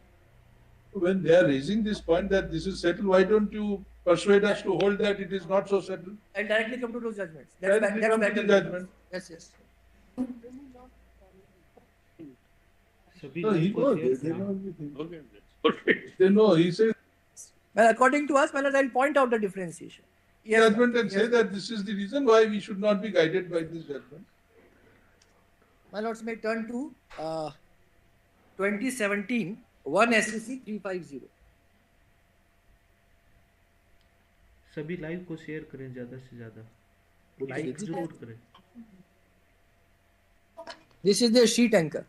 When they are raising this point that this is settled, why don't you persuade us to hold that it is not so settled? I'll directly come to those judgments. Directly come to the judgment. Yes, yes. No, he knows. They know. He says. Well, according to us, Manos, I'll point out the differentiation. Yes, judgment and say that this is the reason why we should not be guided by this judgment. My lords, may turn to 2017 1 SCC 350. सभी live को share करें ज्यादा से ज्यादा, like जरूर करें. This is the sheet anchor.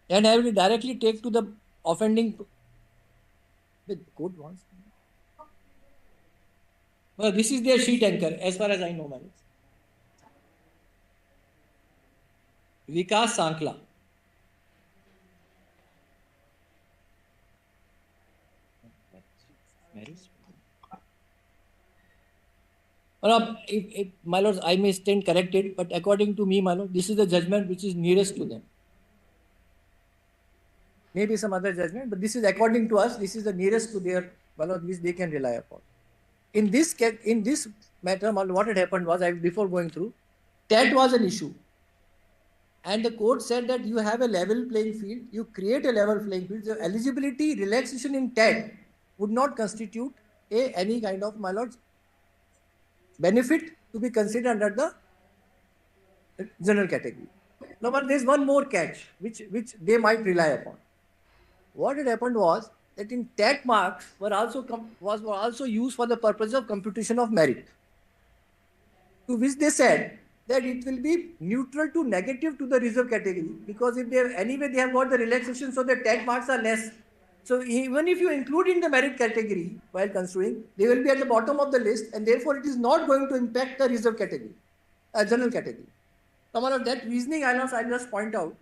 And I will directly take to the offending. The code wants. Well, this is their sheet anchor, as far as I know, man. Vikas Sankla. If my lords, I may stand corrected, but according to me, my lord, this is the judgment which is nearest to them. Maybe some other judgment, but this is according to us, this is the nearest to their, my lord, which they can rely upon. In this matter, what had happened was, before going through, TET was an issue. And the court said that you have a level playing field, you create a level playing field. The eligibility relaxation in TET would not constitute any kind of, my lords, benefit to be considered under the general category. Now, but there is one more catch which they might rely upon. What had happened was that in TET marks were also used for the purpose of computation of merit, to which they said that it will be neutral to negative to the reserve category, because if they have, anyway they have got the relaxation, so the TET marks are less. So even if you include in the merit category while construing, they will be at the bottom of the list, and therefore it is not going to impact the reserve category, general category. Some of that reasoning I'll just point out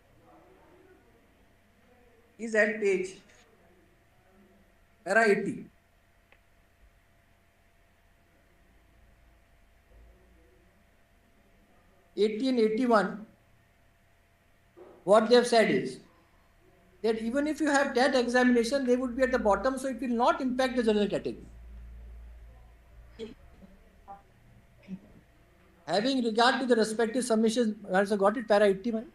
is at page para 80. And 81, what they have said is that even if you have that examination, they would be at the bottom, so it will not impact the general category. Having regard to the respective submissions, also got it, para 80 minutes.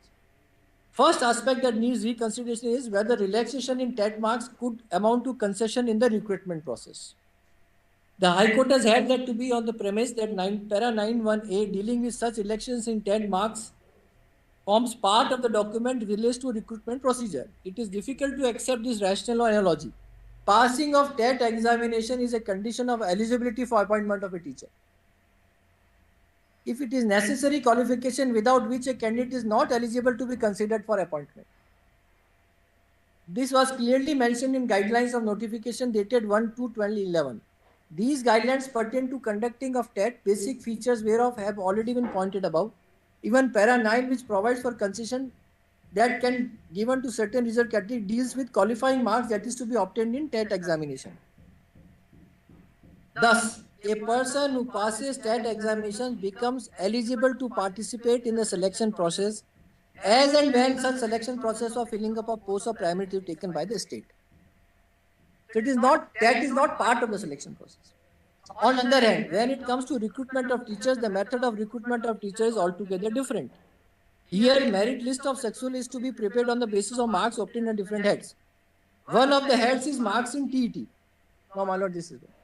First aspect that needs reconsideration is whether relaxation in TET marks could amount to concession in the recruitment process. The High Court has had that to be on the premise that para 91A dealing with such elections in 10 marks forms part of the document relates to recruitment procedure. It is difficult to accept this rationale or analogy, passing of TET examination is a condition of eligibility for appointment of a teacher. If it is necessary qualification without which a candidate is not eligible to be considered for appointment. This was clearly mentioned in guidelines of notification dated 1/2/2011. These guidelines pertain to conducting of TET, basic features whereof have already been pointed above. Even para 9, which provides for concession that can given to certain reserved category, deals with qualifying marks that is to be obtained in TET examination. Thus, a person who passes TET examination becomes eligible to participate in the selection process as and when such selection process of filling up of posts of primary is taken by the state. So TET is not part of the selection process. On the other hand, when it comes to recruitment of teachers, the method of recruitment of teachers is altogether different. Here, merit list of sexual is to be prepared on the basis of marks obtained on different heads. One of the heads is marks in TET. Now, my lord, this is it.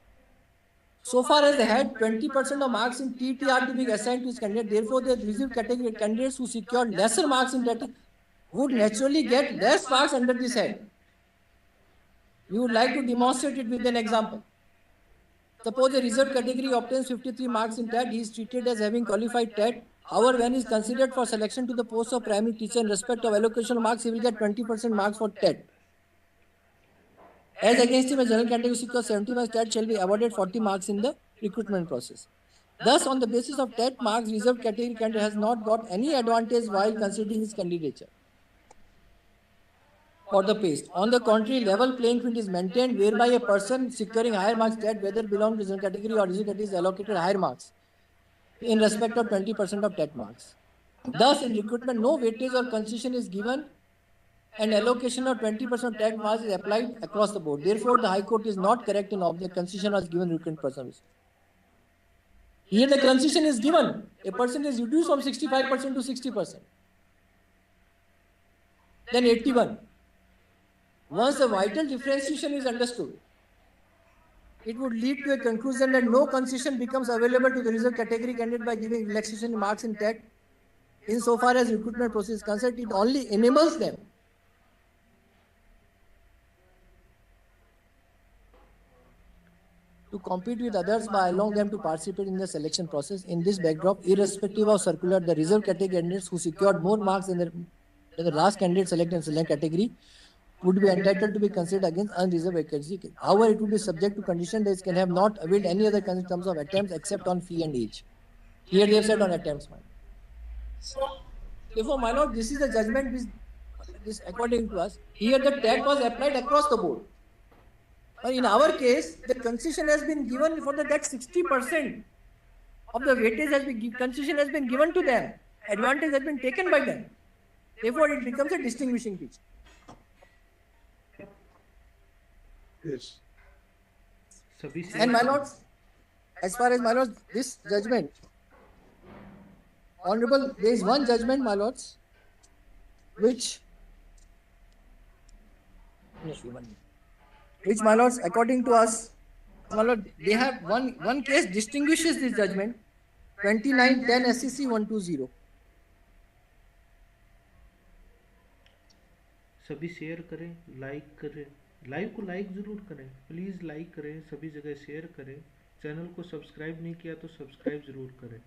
So far as the head, 20% of marks in TET are to be assigned to his candidate. Therefore, the reserved category candidates who secured lesser marks in TET would naturally get less marks under this head. We would like to demonstrate it with an example. Suppose a reserved category obtains 53 marks in TET, he is treated as having qualified TET. However, when he is considered for selection to the post of primary teacher in respect of allocation of marks, he will get 20% marks for TET. As against him, a general category secures 70 marks TET shall be awarded 40 marks in the recruitment process. Thus, on the basis of TET marks, reserved category candidate has not got any advantage while considering his candidature for the post. On the contrary, level playing field is maintained whereby a person securing higher marks TET, whether belongs to general category or reserved category, is allocated higher marks in respect of 20% of TET marks. Thus, in recruitment, no weightage or concession is given and allocation of 20% TET marks is applied across the board. Therefore, the High Court is not correct in the concession was given recruitment person. Here the concession is given. A person is reduced from 65% to 60%. Then 81. Once the vital differentiation is understood, it would lead to a conclusion that no concession becomes available to the reserved category candidate by giving relaxation in marks in TET. Insofar as recruitment process is concerned, it only enables them to compete with others by allowing them to participate in the selection process. In this backdrop, irrespective of circular, the reserved category candidates who secured more marks than the last candidate selected in select category would be entitled to be considered against unreserved vacancy. However, it would be subject to condition that it can have not availed any other in terms of attempts except on fee and age. Here they have said on attempts. Therefore, my lord, this is the judgment which is according to us. Here the TET was applied across the board. But in our case, the concession has been given for that 60% of the weightage has been concession has been given to them. Advantage has been taken by them. Therefore, it becomes a distinguishing feature. Yes. And my lords, as far as my lords, this judgment, honorable, there is one judgment, my lords, which my lords, according to us, my lord, they have one case distinguishes this judgment, 2910 SCC 120. सभी share करें, like करें, live को like जरूर करें, please like करें, सभी जगह share करें, चैनल को सब्सक्राइब नहीं किया तो सब्सक्राइब जरूर करें.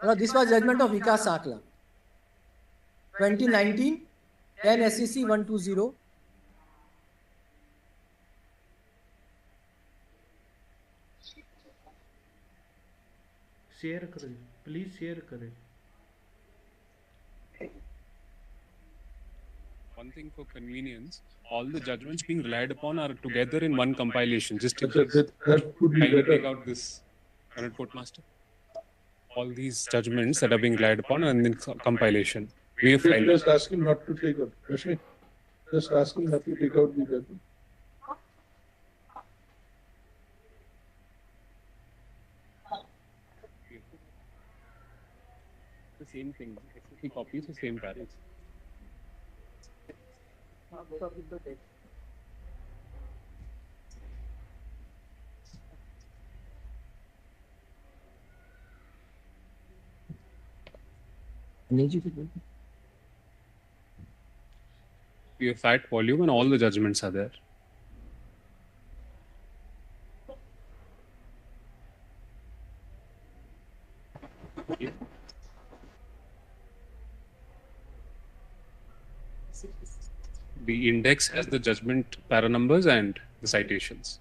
Now, this was judgment of Vikas Sakla, 2019 10 SCC 120. Share करें, प्लीज शेयर करें. One thing for convenience, all the judgments being relied upon are together in one compilation. Just take out this current court master. All these judgments that are being relied upon and then compilation. We have just ask him not to take out. Rashmi, just ask him not to take out the judgment. The same thing. He copies the same parrots. We have fact volume and all the judgments are there. The index has the judgment para numbers and the citations.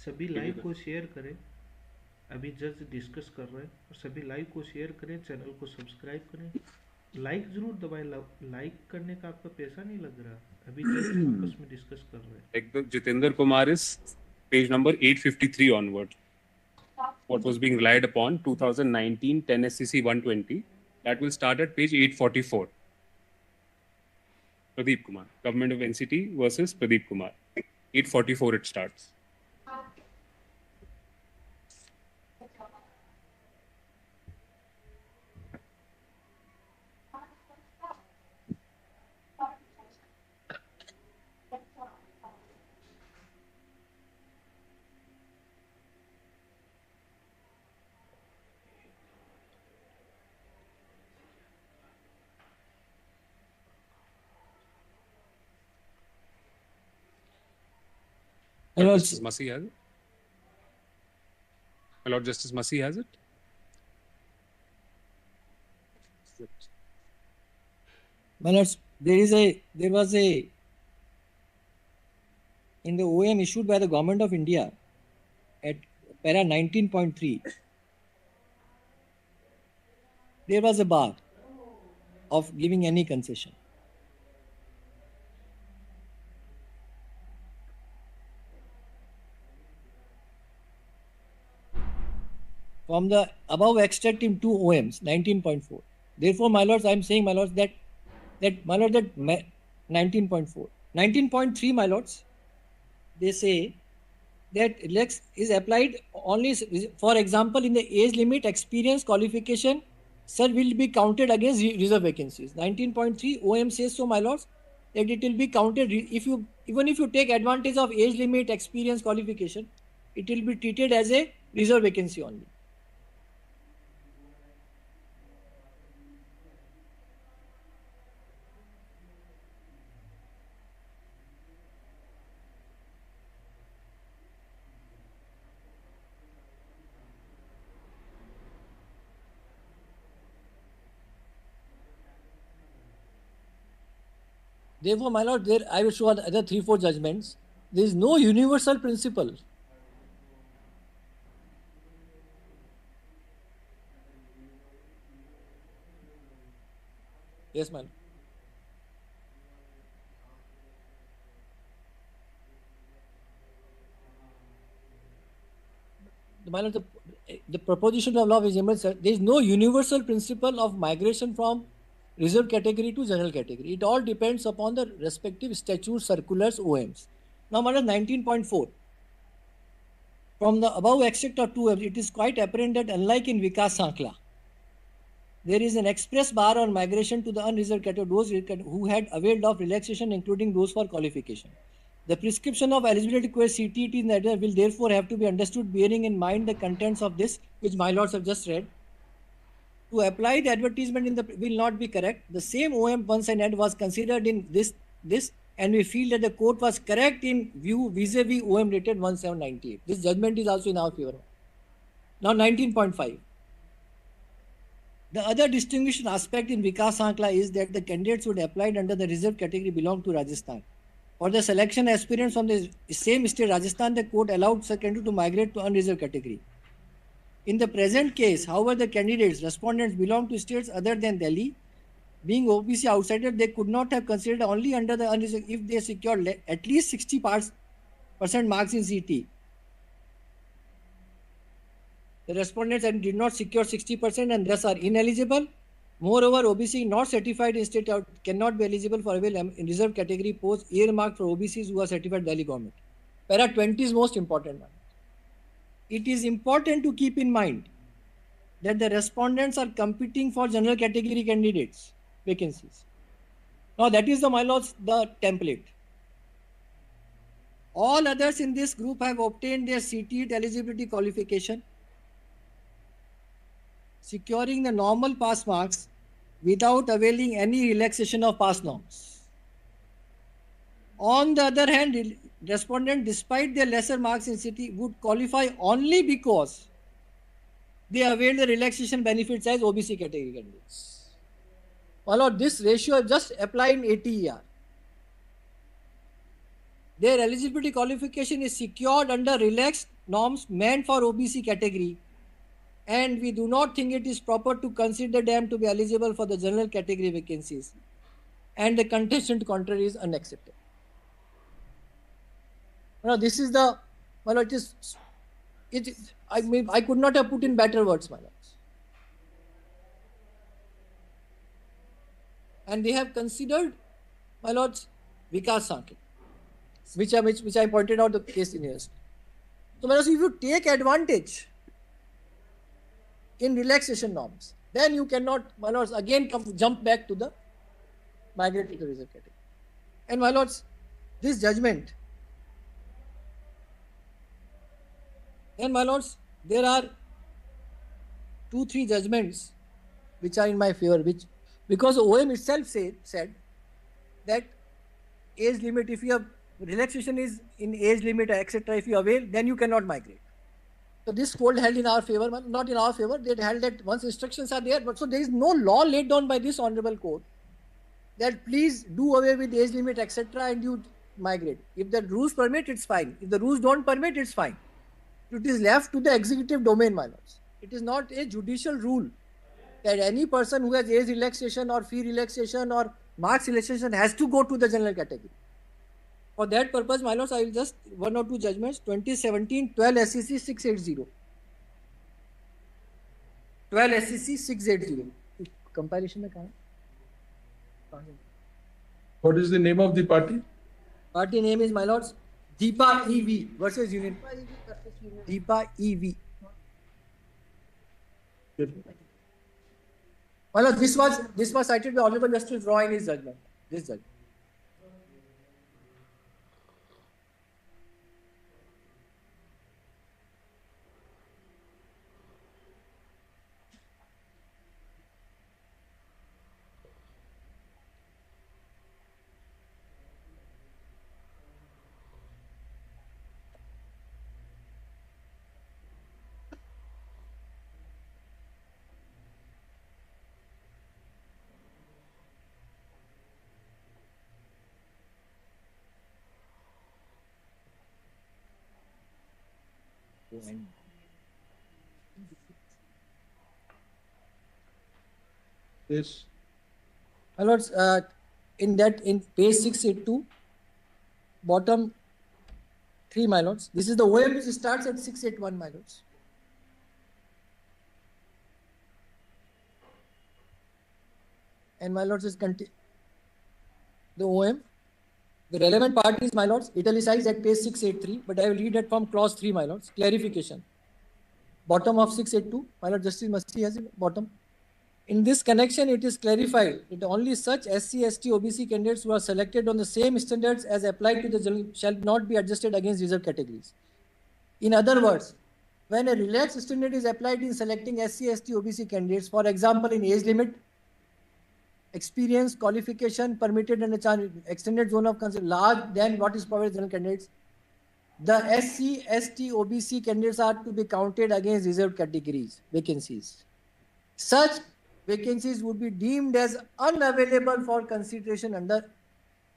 सभी live को share करें, अभी जज discuss कर रहे हैं, और सभी लाइव को शेयर करें, चैनल को सब्सक्राइब करें, लाइक जरूर दबाएं। लाइक करने का आपका पैसा नहीं लग रहा, अभी जज आपस में डिस्कस कर रहे हैं। Like Jitendra Kumar is page number 853 onward. What was being relied upon 2019 10 SCC 120, that will start at page 844. Pradeep Kumar, Government of NCT versus Pradeep Kumar. 844 it starts. My Lord, Justice Massey has it. My Lord Justice Massey has it. My Lords, there was a in the OM issued by the Government of India at para 19.3, there was a bar of giving any concession. From the above extract in two OMs, 19.4. Therefore, my lords, I am saying, my lords, that 19.4. 19.3, my lords, they say that relax is applied only, for example, in the age limit, experience, qualification, sir, will be counted against reserve vacancies. 19.3 OM says so, my lords, that it will be counted even if you take advantage of age limit, experience, qualification, it will be treated as a reserve vacancy only. Therefore, my lord, I will show other 3-4 judgments. There is no universal principle. Yes, my lord. My lord, the proposition of law is there is no universal principle of migration from reserve category to general category. It all depends upon the respective statute, circulars, OMs. Now, my lord, 19.4. From the above extract of 2 OMs, it is quite apparent that unlike in Vikas Sankla, there is an express bar on migration to the unreserved category, those who had availed of relaxation, including those for qualification. The prescription of eligibility to CTET in the header will therefore have to be understood bearing in mind the contents of this, which my lords have just read. To apply the advertisement in the will not be correct. The same OM once and had was considered in this, and we feel that the court was correct in view vis-a-vis OM dated 1798. This judgment is also in our favor. Now 19.5. The other distinguishing aspect in Vikas Sankla is that the candidates who had applied under the reserved category belong to Rajasthan. For the selection aspirants from the same state, Rajasthan, the court allowed such candidate to migrate to unreserved category. In the present case, however, the candidates, respondents belong to states other than Delhi. Being OBC outsider, they could not have considered only under the unreserved if they secured at least 60% marks in CT. The respondents did not secure 60% and thus are ineligible. Moreover, OBC not certified in state cannot be eligible for avail in reserved category post earmarked for OBCs who are certified Delhi government. Para 20 is most important one. It is important to keep in mind that the respondents are competing for general category candidates vacancies. Now that is the, my lords, the template. All others in this group have obtained their CTET eligibility qualification, securing the normal pass marks without availing any relaxation of pass norms. On the other hand, respondents, despite their lesser marks in CT, would qualify only because they avail the relaxation benefits as OBC category candidates. Well, this ratio just applied in ATER. Their eligibility qualification is secured under relaxed norms meant for OBC category, and we do not think it is proper to consider them to be eligible for the general category vacancies, and the contention to contrary is unacceptable. Now, this is the, well, I could not have put in better words, my lords. And they have considered, my lords, Vikas Sankhe, which I pointed out the case in years. So, my lords, if you take advantage in relaxation norms, then you cannot, my lords, again jump back to the migrate to the reserve category. And my lords, this judgment, and my lords, there are 2-3 judgments which are in my favor, because OM itself said that age limit, if you have relaxation is in age limit, etc., if you avail, then you cannot migrate. So this court held in our favor, not in our favor, they held that once instructions are there, but so there is no law laid down by this honorable court that please do away with age limit, etc., and you migrate. If the rules permit, it's fine. If the rules don't permit, it's fine. It is left to the executive domain, my lords. It is not a judicial rule that any person who has age relaxation or fee relaxation or marks relaxation has to go to the general category. For that purpose, my lords, I will just 1 or 2 judgments. 2017 12 SCC 680. 12 SCC 680. Compilation mein kahan? What is the name of the party? Party name is, my lords, Deepa EV versus Union. Deepa EV. My lords, this was cited by Honorable Justice Roy in his judgment. This judgment. Yes. My lords, in page 682, bottom 3, my lords. This is the OM which starts at 681, my lords. And my lords is the OM. The relevant parties, my lords, italicized at page 683, but I will read it from clause 3, my lords. Clarification. Bottom of 682, my lord, Justice Masti has it, bottom. In this connection, it is clarified that only such SC, ST, OBC candidates who are selected on the same standards as applied to the general shall not be adjusted against reserved categories. In other words, when a relaxed standard is applied in selecting SC, ST, OBC candidates, for example, in age limit, experience, qualification permitted and a extended zone of concern large than what is provided general candidates, the SC, ST, OBC candidates are to be counted against reserved categories, vacancies. Such vacancies would be deemed as unavailable for consideration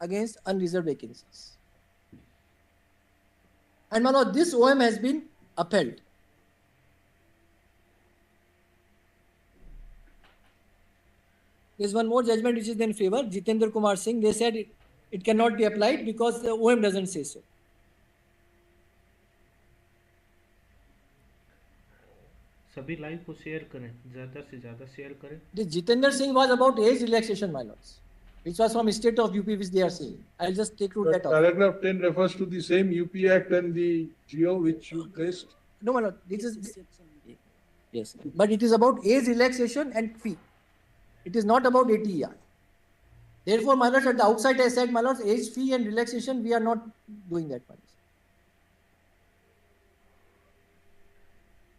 against unreserved vacancies. And my lord, this OM has been upheld. There is one more judgment which is in favor, Jitendra Kumar Singh. They said it cannot be applied because the OM doesn't say so. सभी live को share करें, ज़्यादा से ज़्यादा share करें. The Jitendra Singh was about age relaxation, my lords, which was from state of UP, which they are saying. I'll just take root that off. Paragraph 10 refers to the same UP Act and the GO which you placed. No, my lord, this is yes, but it is about age relaxation and fee. It is not about ATER. Therefore, my lords, at the outside I said, my lords, age, fee and relaxation, we are not doing that, my lords.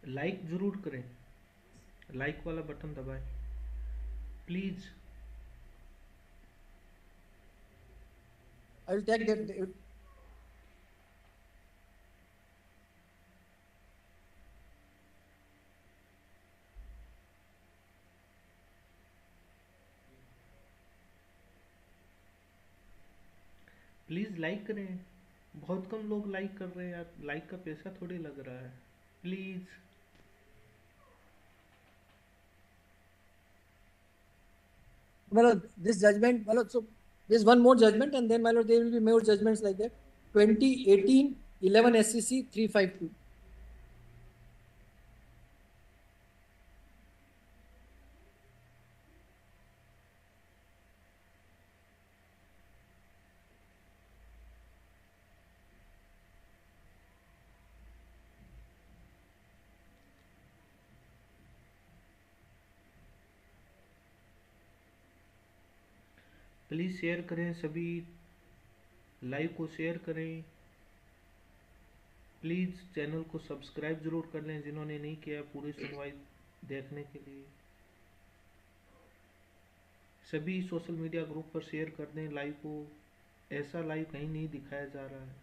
Like जरूर करें, like वाला button दबाएं please. I will take that. Please like करें, बहुत कम लोग like कर रहे हैं यार, लाइक का पैसा थोड़ी लग रहा है, please. Well, this judgment, well, so there's one more judgment, and then, my lord, there will be more judgments like that. 2018 11 SCC 352. Please share करें, सभी लाइव को शेयर करें, प्लीज चैनल को सब्सक्राइब जरूर कर लें जिन्होंने नहीं किया पूरी सुनवाई देखने के लिए। सभी सोशल मीडिया ग्रुप पर शेयर कर दें लाइव को, ऐसा लाइव कहीं नहीं दिखाया जा रहा है,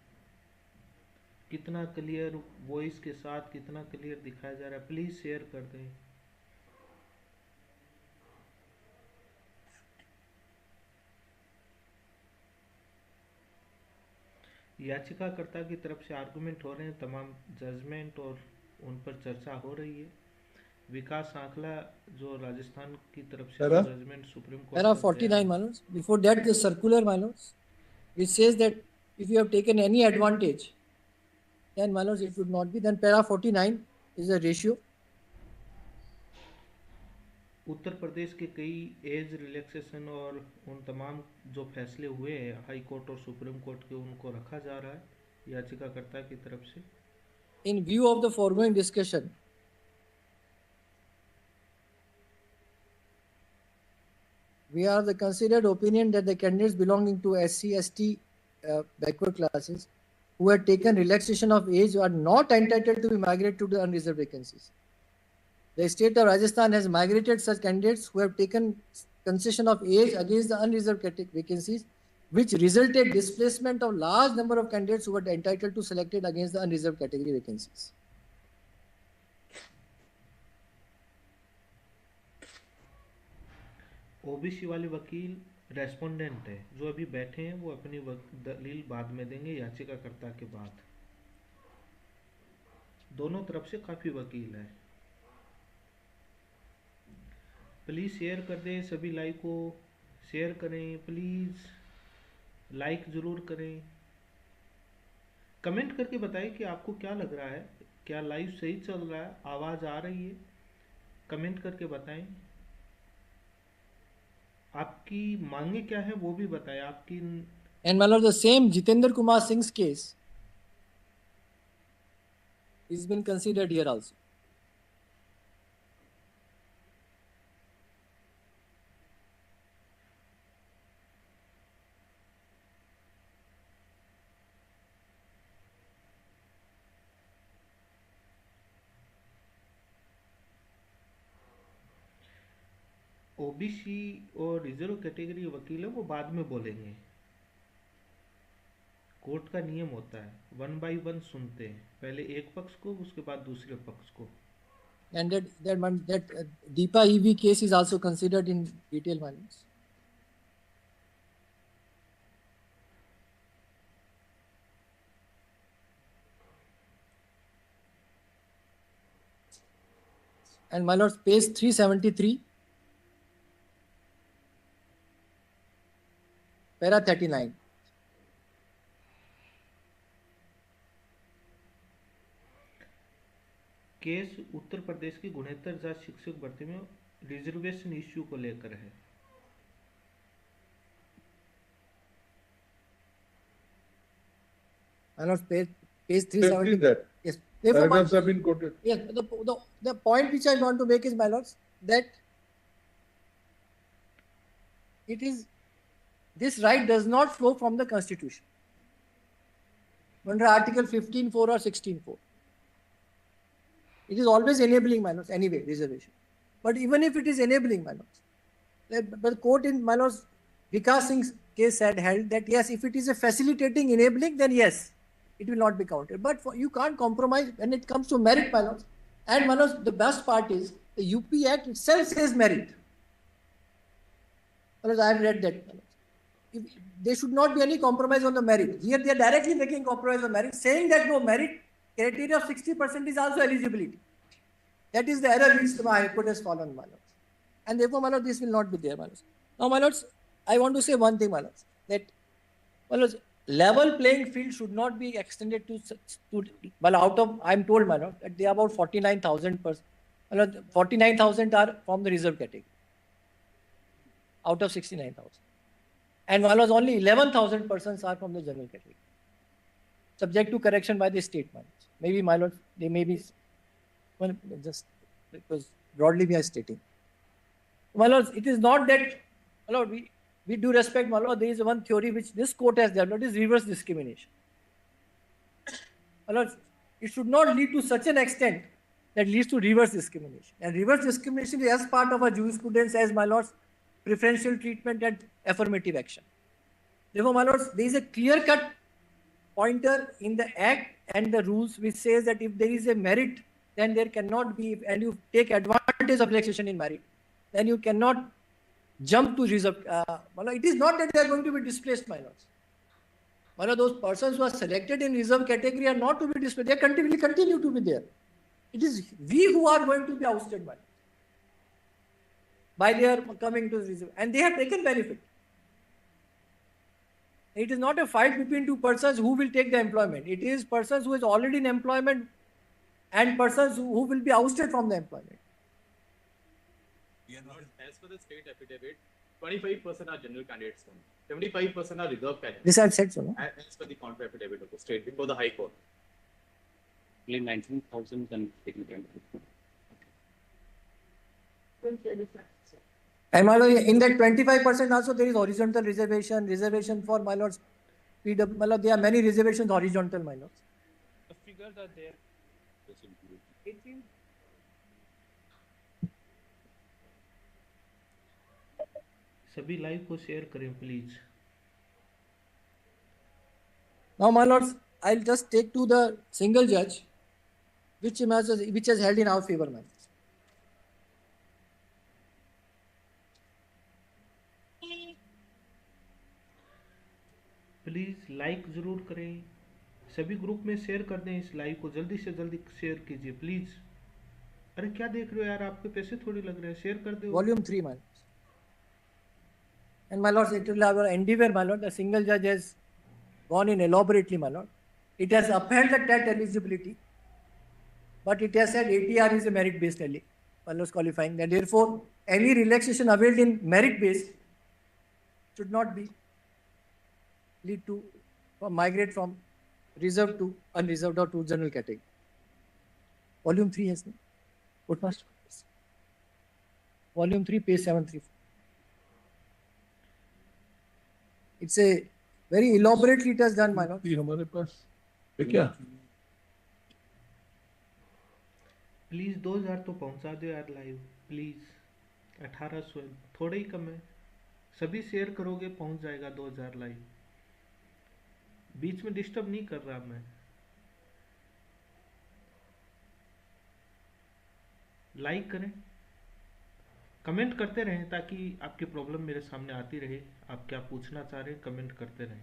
कितना क्लियर वॉइस के साथ कितना क्लियर दिखाया जा रहा है, प्लीज शेयर कर दें। याचिकाकर्ता की तरफ से आर्गुमेंट हो रहे हैं, तमाम जजमेंट और उन पर चर्चा हो रही है। विकास आंकला जो राजस्थान की तरफ से judgment supreme court Para 49, my lords. Before that, the circular, my lords, which says that if you have taken any advantage, then, my lords, it would not be. Then para 49 is a ratio. Uttar Pradesh के कई age relaxation और उन तमाम जो फैसले हुए हैं high court और सुप्रीम कोर्ट के, उनको रखा जा रहा है याचिकाकर्ता की तरफ से। In view of the foregoing discussion, we are the considered opinion that the candidates belonging to SC, ST backward classes who had taken relaxation of age are not entitled to be migrated to the unreserved vacancies. The state of Rajasthan has migrated such candidates who have taken concession of age against the unreserved vacancies, which resulted displacement of large number of candidates who were entitled to selected against the unreserved category vacancies. OBC वाले वकील respondent है जो अभी बैठे हैं, वो अपनी दलील बाद में देंगे याचिकाकर्ता के बाद। दोनों तरफ से काफी वकील है। प्लीज शेयर कर दें, सभी लाइव को शेयर करें, प्लीज लाइक जरूर करें, कमेंट करके बताएं कि आपको क्या लग रहा है, क्या लाइव सही चल रहा है, आवाज आ रही है, कमेंट करके बताएं। आपकी मांगे क्या है वो भी बताएं आपकी। And, my lord, the same Jitendra Kumar Singh's case is been considered here also. OBC और रिजर्व कैटेगरी वकील है वो बाद में बोलेंगे, कोर्ट का नियम होता है 1 by 1 सुनते हैं, पहले एक पक्ष को उसके बाद दूसरे पक्ष को। And that Deepa EV case is also considered in detail, my lords. And, my lords, page 373, para 39. Case Uttar Pradesh की गुणेतर जात शिक्षक भर्ती में रिजर्वेशन इश्यू को लेकर है। My lords, page 370. Yes. Therefore, Paragraphs have been quoted. yes, the point which I want to make is, my lords, that this right does not flow from the Constitution under Article 15(4) or 16(4). It is always enabling, my lords, anyway, reservation. But even if it is enabling, my lords, but the court in my lords Vikas Singh's case had held that yes, if it is a facilitating, enabling, then yes, it will not be counted. But you can't compromise when it comes to merit, my lords. And my lords, the best part is the UP Act itself says merit. My lords, I have read that. My lords. There should not be any compromise on the merit. Here they are directly making compromise on merit, saying that no, merit criteria of 60% is also eligibility. That is the error which the High Court has fallen, my lords. And therefore, my lords, this will not be there, my lords. Now, my lords, I want to say one thing, my lords, that, my lords, level playing field should not be extended to well, out of, I'm told, my lord, that they are about 49,000 persons. 49,000 are from the reserve category out of 69,000. And my lords, only 11,000 persons are from the general category, subject to correction by the state, my lords. Maybe, my lord, they may be, well, just because broadly we are stating. My lords, it is not that, my lord, we do respect, my lord, there is one theory which this court has developed, is reverse discrimination. My lord, it should not lead to such an extent that leads to reverse discrimination. And reverse discrimination is as part of our jurisprudence as, my lords, preferential treatment and affirmative action. Therefore, my lords, there is a clear-cut pointer in the Act and the rules which says that if there is a merit, then there cannot be, and you take advantage of relaxation in merit, then you cannot jump to reserve. It is not that they are going to be displaced, my lords. My lord, those persons who are selected in reserve category are not to be displaced. They will continue to be there. It is we who are going to be ousted by their coming to reserve. And they have taken benefit. It is not a fight between two persons who will take the employment. It is persons who is already in employment and persons who will be ousted from the employment. As per the state affidavit, 25% are general candidates, 75% are reserve candidates. This I have said so, no? As per the counter affidavit of the state before the High Court. Only 19,000 and And my lord, in that 25% also there is horizontal reservation for, my lords, PW, my lord, there are many reservations horizontal, my lords. The figures are there. 18. सभी live को share करें please. Now, my lords, I'll just take to the single judge, which has held in our favor, my lords. Please like जरूर करें, सभी group में share कर दें इस लाइव को, जल्दी से जल्दी शेयर कीजिए प्लीज. अरे क्या देख रहे हो यार, आपके पैसे थोड़ी लग रहे हैं, शेयर कर दो. Volume 3, my lords. And my lords, it will have an endeavor, my lord. The single judge has gone in elaborately, my lord. It has upheld the TET eligibility, but it has said ATR is a merit-based qualifying. And therefore, any relaxation availed in merit-based should not be lead to migrate from reserved to unreserved or to general category. Volume 3 has no. Courtmaster. Volume 3, page 734. It's a very elaborately it has done, my lord. हमारे पास है क्या? Please 2000 तो पहुंचा दो यार live please. 1800 थोड़ा ही कम है, सभी शेयर करोगे पहुंच जाएगा 2000 लाइव. बीच में डिस्टर्ब नहीं कर रहा मैं. लाइक करें, कमेंट करते रहें ताकि आपकी प्रॉब्लम मेरे सामने आती रहे. आप क्या पूछना चाह रहे हैं कमेंट करते रहें.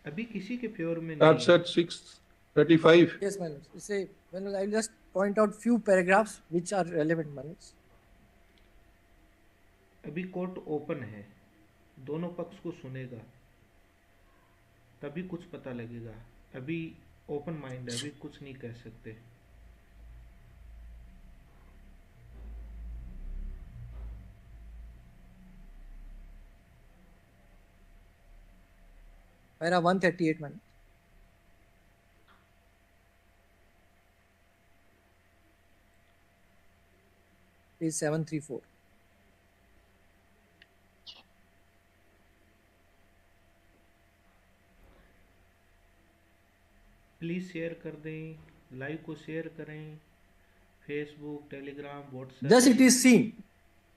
अभी किसी के फेवर में नहीं. That's at 6:35. Yes, my lord. Say, well, I'll just point out few paragraphs which are relevant, my lords. अभी कोर्ट ओपन है, दोनों पक्ष को सुनेगा, तभी कुछ पता लगेगा. अभी ओपन माइंड है, अभी कुछ नहीं कह सकते. Para 138, man. Page 734. Please share कर दें, लाइव को शेयर करें, Facebook, Telegram, WhatsApp. Thus, it is seen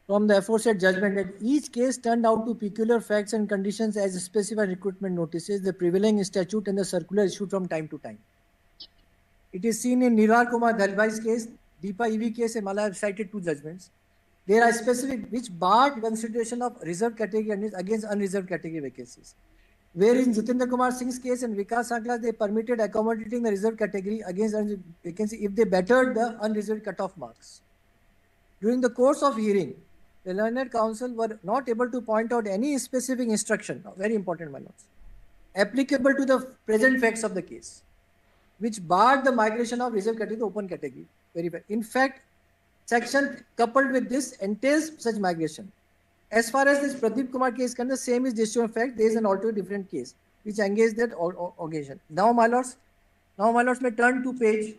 from the aforesaid judgment that each case turned out to peculiar facts and conditions as specified recruitment notices, the prevailing statute and the circular issued from time to time. It is seen in Nirar Kumar Dalbai's case, Deepa EV case, and Mala have cited two judgments. There are specific which barred consideration of reserved category candidates against unreserved category vacancies. Where in Jitendra Kumar Singh's case and Vikas Sankla, they permitted accommodating the reserved category against unreserved vacancy if they bettered the unreserved cutoff marks. During the course of hearing, the learned counsel were not able to point out any specific instruction, very important, my lords, applicable to the present facts of the case, which barred the migration of reserved category to open category. Very bad. In fact, section coupled with this entails such migration. As far as this Pradeep Kumar case is concerned, the same is decision of fact. There is an altogether different case which engaged that occasion. Now, my lords, may turn to page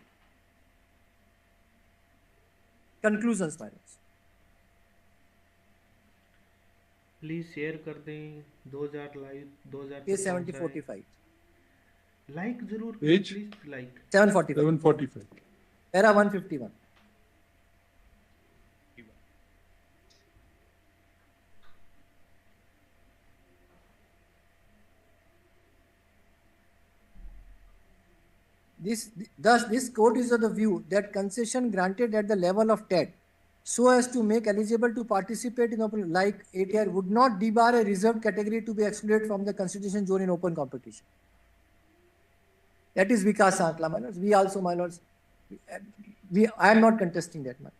conclusions, my lords. Please share कर दें, 2000 live, 2000 Page 7045. Like जरूर करें, Page please like. 745. Para 151. Thus, this court is of the view that concession granted at the level of TED so as to make eligible to participate in open like ATR would not debar a reserved category to be excluded from the constitution zone in open competition. That is Vikas Sankla, my lords. We also, my lords, I am not contesting that much.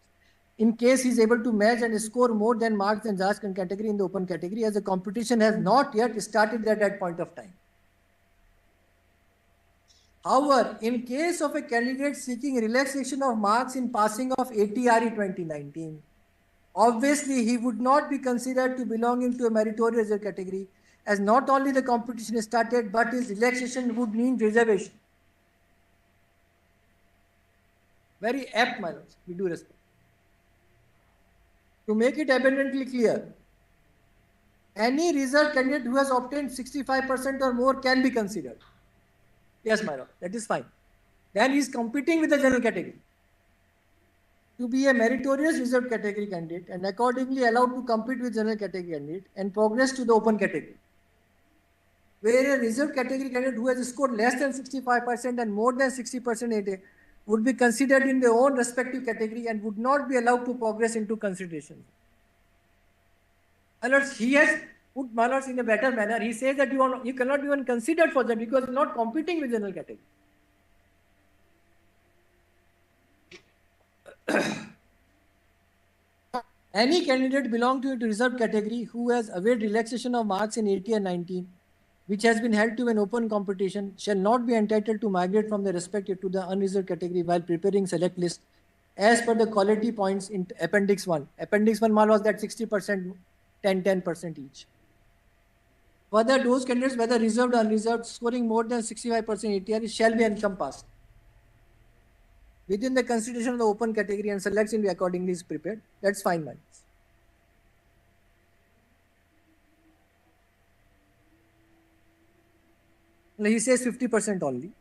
In case he is able to match and score more than marks than Jharkhand category in the open category, as the competition has not yet started at that point of time. However, in case of a candidate seeking relaxation of marks in passing of ATRE 2019, obviously he would not be considered to belonging to a meritorious reserve category, as not only the competition is started, but his relaxation would mean reservation. Very apt, my lords, we do respect. To make it abundantly clear, any reserve candidate who has obtained 65% or more can be considered. Yes, my lord, that is fine. Then he is competing with the general category. To be a meritorious reserved category candidate and accordingly allowed to compete with general category candidate and progress to the open category. Where a reserved category candidate who has scored less than 65% and more than 60% would be considered in their own respective category and would not be allowed to progress into consideration. My lords, he has put my lords in a better manner. He says that you cannot be even considered for that because you're not competing with general category. Any candidate belonging to reserved category who has availed relaxation of marks in ATR 19, which has been held to an open competition, shall not be entitled to migrate from the respective to the unreserved category while preparing select list as per the quality points in Appendix 1. Appendix 1 was that 60%, 10% each. Further, those candidates, whether reserved or unreserved, scoring more than 65% ATR shall be encompassed within the consideration of the open category and selection will be accordingly prepared. That's fine, man. He says 50% only.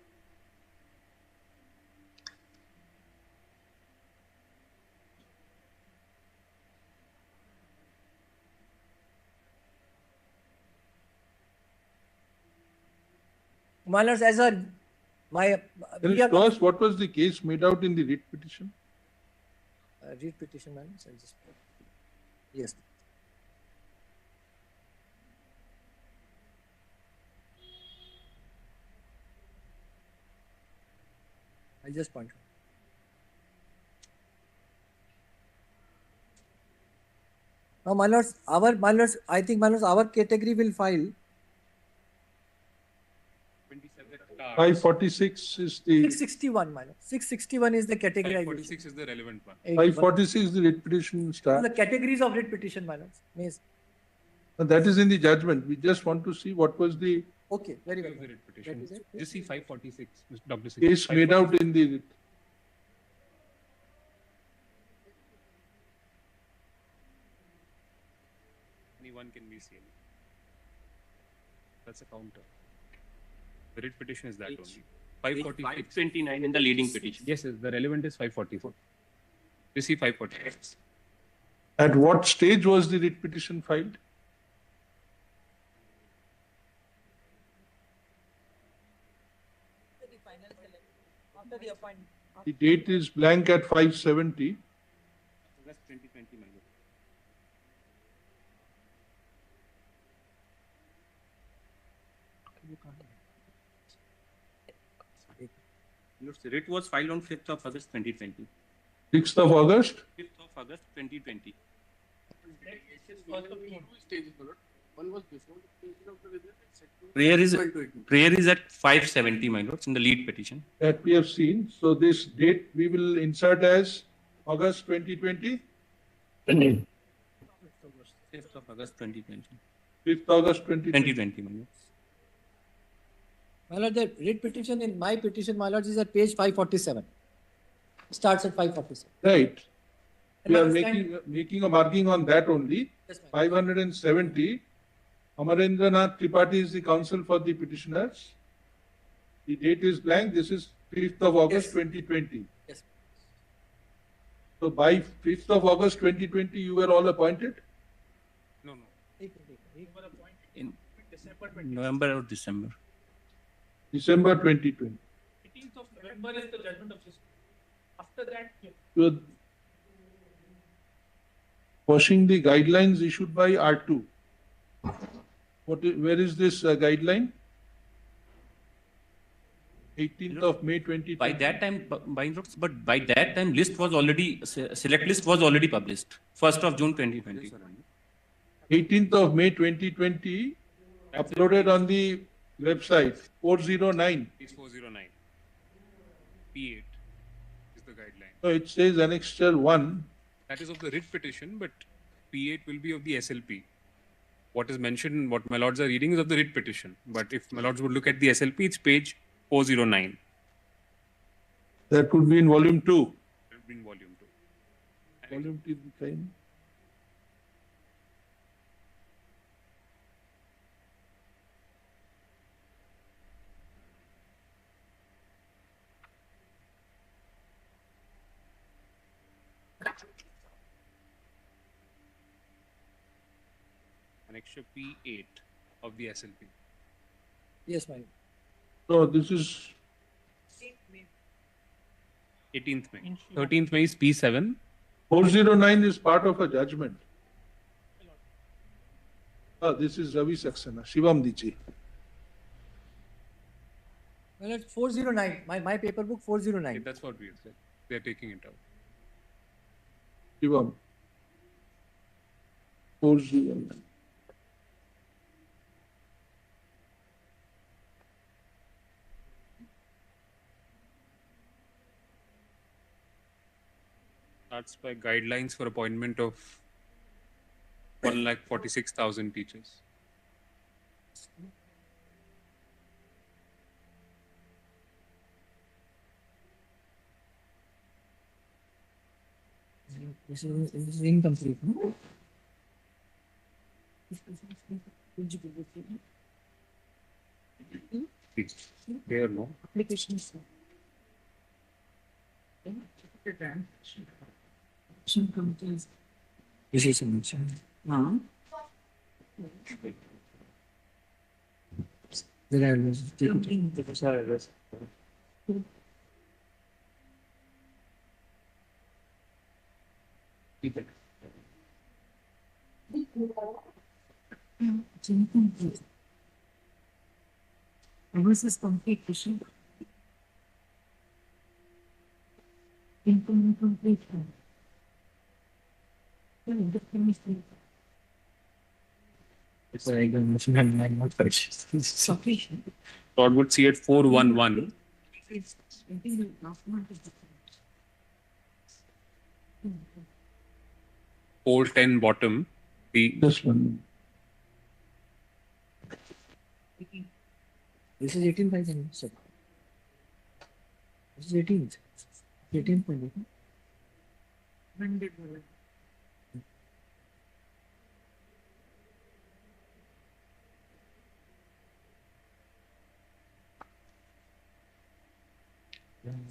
Malers, as a First, what was the case made out in the writ petition? Writ petition, man. Yes. I'll just point. Now, my lords, I think, my lords, our category will file. 546 is the 661, my lord. 661 is the category. 546 is the relevant one. 546 is the writ petition start. The categories of writ petition, my lords. Yes. And that is in the judgment. We just want to see what was the okay, very well. The writ petition. Just see 546, Dr. Singh. case made out in the writ. Anyone can be seen. That's a counter. The writ petition is that only. 546. 529 in the leading petition. Yes, yes, the relevant is 544. You see 546. At what stage was the writ petition filed? After the appointment. The date is blank at 570. August 2020, my lord. Your writ was filed on 5th of August 2020. 6th of August? 5th of August 2020. One was before the creation of the result, second Prayer is at 570, my lords, in the lead petition. That we have seen. So this date we will insert as August 2020? 5th of August 2020. 5th August 2020. 2020, my lords. My lord, the writ petition in my petition, my lord, is at page 547. Starts at 547. Right. And We are my stand- making a marking on that only. Yes, ma'am. 570. Amarendranath Tripathi is the counsel for the petitioners. The date is blank. This is 5th of August 2020. Yes. So by 5th of August 2020, you were all appointed? No, no. In November or December. December 2020. 18th of November is the judgment of justice. After that, You are quashing the guidelines issued by R2. Where is this guideline? 18th of May 2020. By that time, by that time, select list was already published. 1st of June 2020. 18th of May 2020, uploaded on the website 409. It's 409. P8 is the guideline. So it says annexure 1. That is of the writ petition, but P8 will be of the SLP. What is mentioned, what my lords are reading is of the writ petition. But if my lords would look at the SLP, it's page 409. That would be in volume 2. It will be in volume 2. Volume 2 fine. Annexure P8 of the SLP. Yes, ma'am. So this is 18th May. 13th May is P7. 409 is part of a judgment. This is Ravi Saxena, Shivam Diji. Well, it's 409. My paper book 409. That's what we said. They're taking it out. Shivam. 409. Starts by guidelines for appointment of 1,46,000 teachers. This is incomplete. No? There, no? Applications. This is mentioned. There are This is complete issue. Incomplete. It's a regular mission and I'm not purchased. Lord would see at 411. Pole 10 bottom. This one. This is 18th, I think, sir. This is 18th. 18th, maybe. 410.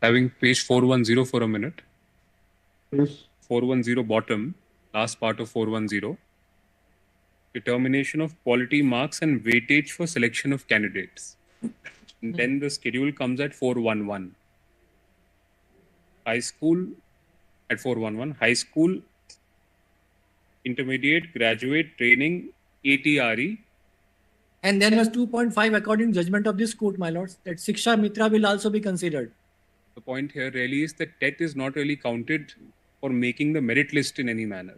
Having page 410 for a minute. Yes. 410 bottom, last part of 410. Determination of quality marks and weightage for selection of candidates. And then the schedule comes at 411. High school at 411. High school, intermediate, graduate, training, ATRE. And then was 2.5 according to judgment of this court, my lords, that Shiksha Mitra will also be considered. The point here really is that TET is not really counted for making the merit list in any manner.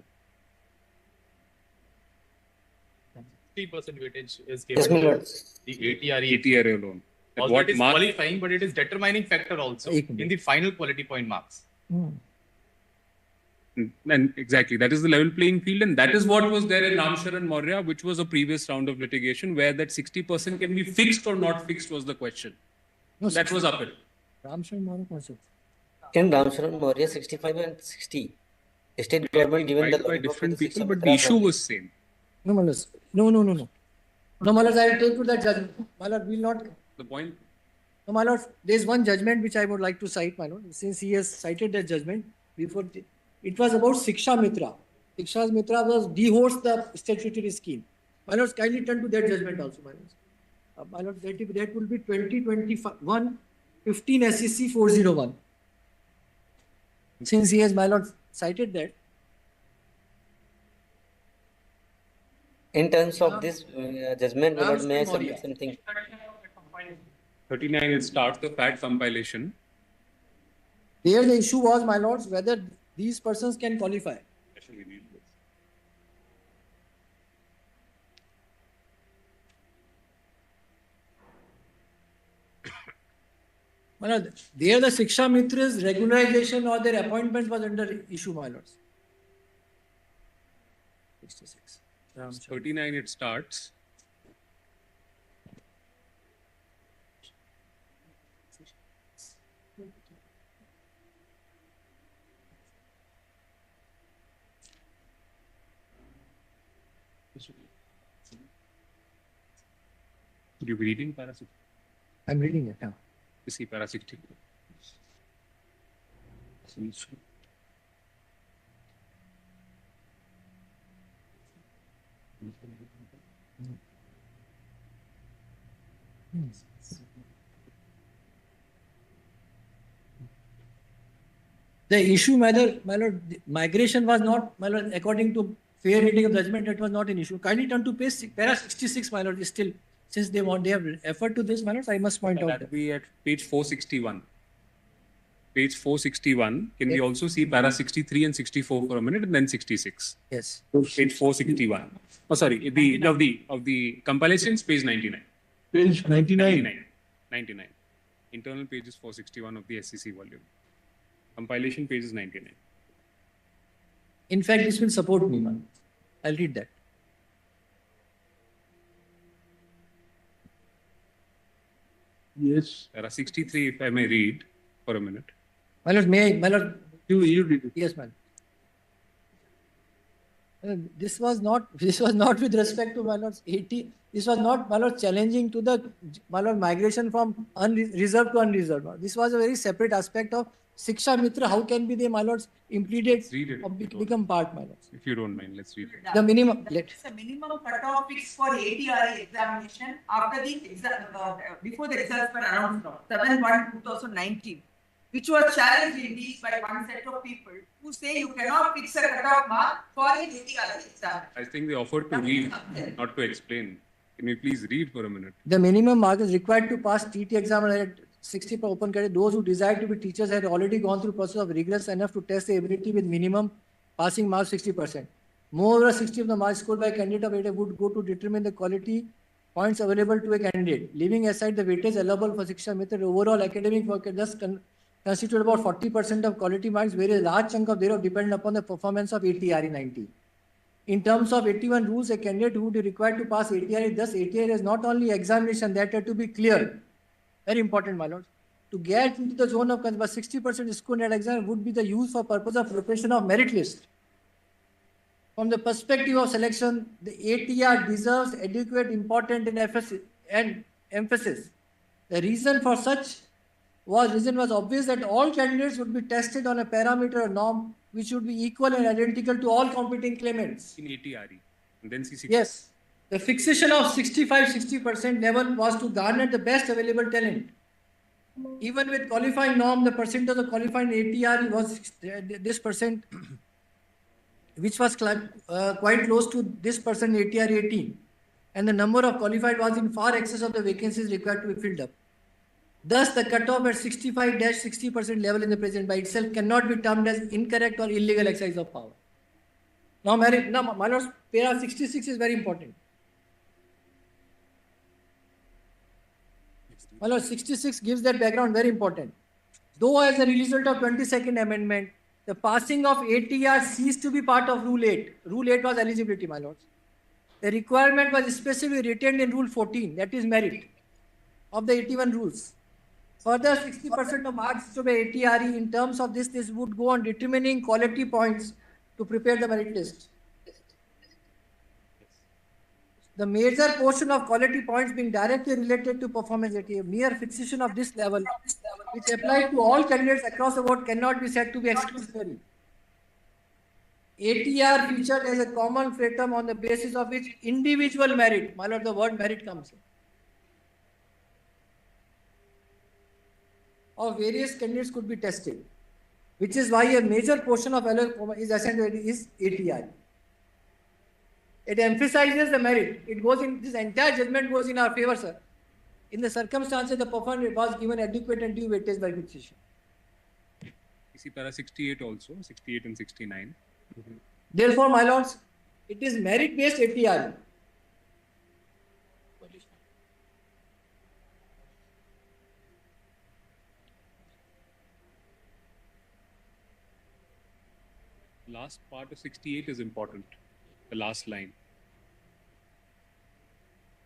50% weightage is Yes, given my to lord. the ATRE. ATRE alone. At Although what it is mark? qualifying, but it is determining factor also in the final quality point marks. And exactly, that is the level playing field, and that is what was there in Ramcharan Maurya, which was a previous round of litigation, where that 60% can be fixed or not fixed was the question. That was up it. Ramcharan Maurya concept. In Ramcharan Maurya 65 and 60, state government given the By lollipop to different the people, Shiksha but the Mitra issue only. was same. No, my lords. No. No, my lords, I will take to that judgment. My lord will not. The point. No, my lord, there is one judgment which I would like to cite, my lord, since he has cited that judgment before. It was about Shiksha Mitra. Shiksha Mitra was dehorsed the statutory scheme. My lords, kindly turn to that judgment also, my lords. My lord, that will be 2021 15 SEC 401. Since he has, my lord, cited that. In terms of this judgment, my lord, may I Ramcharan submit Maurya. something? 39, it starts the fact compilation. There the issue was, my lords, whether these persons can qualify. My lord, there the Shiksha Mitra's regularization or their appointment was under issue, my lords. 66. 39, it starts. Would you be reading para 60? I'm reading it now. See para 60. The issue, my lord, migration was not, my lord, according to fair reading of judgment, it was not an issue. Kindly turn to page para 66, my lord, is still, since they have referred to this, my lord, I must point out That that. we at page 461. Page 461. Can we also see para 63 and 64 for a minute, and then 66? Yes. Page 461. Oh, sorry. Of the compilations, page 99. Page 99. 99. Internal page is 461 of the SEC volume. Compilation page is 99. In fact, this will support me, man. I'll read that. Yes. Para 63, if I may read for a minute. My lord, my lord. You read it. Yes, man. This was not with respect to my lord's 80. This was not, my lord, challenging to the, my lord, migration from reserved to unreserved. This was a very separate aspect of Shiksha Mitra, how can be they, my lords, implemented read it. or become part, my lords? If you don't mind, let's read it. The minimum. It's a minimum cutoff fixed for ATRE examination after the before the results were announced on 7/1/2019, which was challenged indeed by one set of people who say you cannot fix a cutoff mark for an ATRE exam. I think they offered to read, not to explain. Can you please read for a minute? The minimum mark is required to pass TT exam at 60 per open category. Those who desire to be teachers had already gone through process of rigorous enough to test their ability with minimum passing mark 60%. Moreover, 60 of the marks scored by a candidate of 8 would go to determine the quality points available to a candidate. Leaving aside the weightage allowable for Shiksha Mitra, the overall academic work thus constitute about 40% of quality marks, whereas a large chunk of thereof depend upon the performance of ATRE 90. In terms of 81 rules, a candidate who would be required to pass ATRE, thus ATRE is not only examination that had to be clear. Very important, my lords. To get into the zone of but 60% score in that exam would be the use for purpose of preparation of merit list. From the perspective of selection, the ATR deserves adequate importance and emphasis. The reason was obvious that all candidates would be tested on a parameter or norm which would be equal and identical to all competing claimants. In ATRE. And then C60. Yes. The fixation of 65-60% level was to garner the best available talent. Even with qualifying norm, the percentage of qualifying ATRE was this percent, which was quite close to this percent ATRE 18. And the number of qualified was in far excess of the vacancies required to be filled up. Thus, the cutoff at 65-60% level in the present by itself cannot be termed as incorrect or illegal exercise of power. Now, my lords, para 66 is very important. My lord, 66 gives that background very important. Though as a result of 22nd Amendment, the passing of ATR ceased to be part of Rule 8. Rule 8 was eligibility, my lords. The requirement was specifically retained in Rule 14, that is merit, of the 81 rules. Further, 60% of marks to be ATRE. In terms of this would go on determining quality points to prepare the merit list. The major portion of quality points being directly related to performance ATRE. Mere fixation of this level, which applies to all candidates across the board, cannot be said to be exclusionary. ATR featured as a common fatum on the basis of which individual merit, my lord, the word merit comes in, of various candidates could be tested, which is why a major portion of is assigned is ATR. It emphasizes the merit. It goes in, this entire judgment goes in our favor, sir. In the circumstances, the performance was given adequate and due weightage by fixation. You see para 68 also, 68 and 69. Therefore, my lords, it is merit-based ATR. Last part of 68 is important. The last line.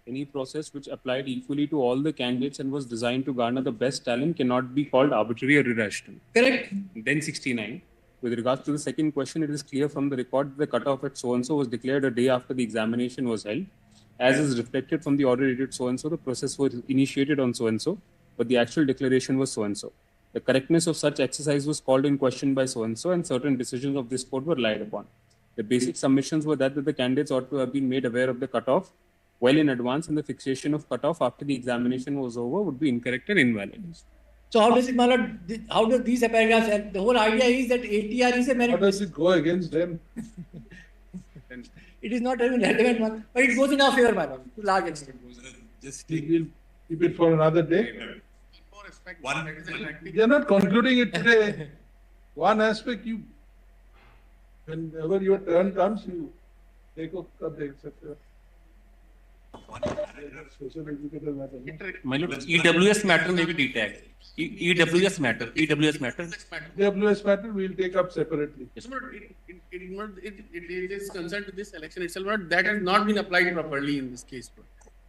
Any process which applied equally to all the candidates and was designed to garner the best talent cannot be called arbitrary or irrational. Correct. Then 69. With regards to the second question, it is clear from the record that the cutoff at so-and-so was declared a day after the examination was held. As is reflected from the order dated so-and-so, the process was initiated on so-and-so, but the actual declaration was so-and-so. The correctness of such exercise was called in question by so-and-so, and certain decisions of this court were relied upon. The basic submissions were that the candidates ought to have been made aware of the cutoff well in advance, and the fixation of cutoff after the examination was over would be incorrect and invalid. So how does it, my lord, how does these paragraphs, and the whole idea is that ATR is a merit. How does it go against them? It is not even relevant, but it goes in our favor, my lord, to large extent. Just keep it for another day. We are not concluding it today. One aspect, whenever your turn comes, you take up subjects, etc. Social educator matter. My lord, EWS matter may be detailed. EWS matter. EWS matter. EWS matter we will take up separately. Yes, but it is concerned to this election itself, but that has not been applied properly in this case.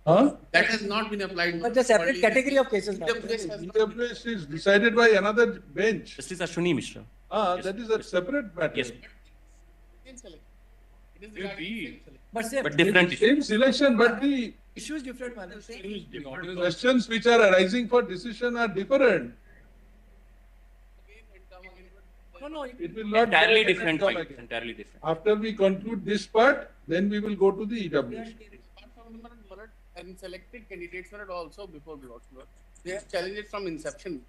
Huh? That has not been applied. But the separate category of cases. EWS is decided by another bench. Justice Ashwini Mishra. Yes. That is a separate matter. Yes. But different same selection, but the issue is different, man. Questions which are arising for decision are different. No, It will not Entirely go different come fight, again. entirely different. After we conclude this part, then we will go to the EWC. And selected candidates were also before blocks. They have challenged it from inception.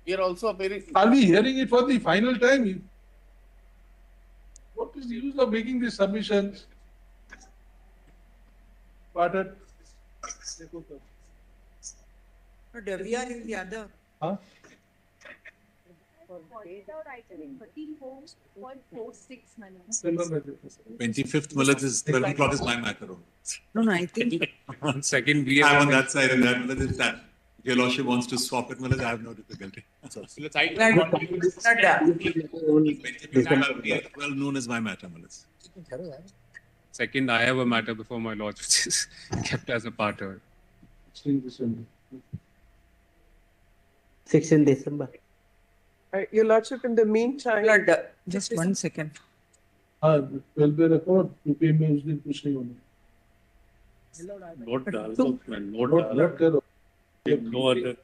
We are also appearing. Are we hearing it for the final time? What is the use of making these submissions? Pardon? No, we are in the other. Huh? 25th, Millet is 12 o'clock is my matter. No, I think. On second, we I'm have on that side, and that Millet is that. If your lordship wants to swap it, Millet, I have no difficulty. 12 noon is my matter, Millet. second, I have a matter before my lord, which is kept as a part of it. 16 December. Your Lordship, in the meantime. Just 1 second. हाँ, 12 पे रखो और 2 PM में उस दिन कुछ नहीं होना. Note Note करो. No other.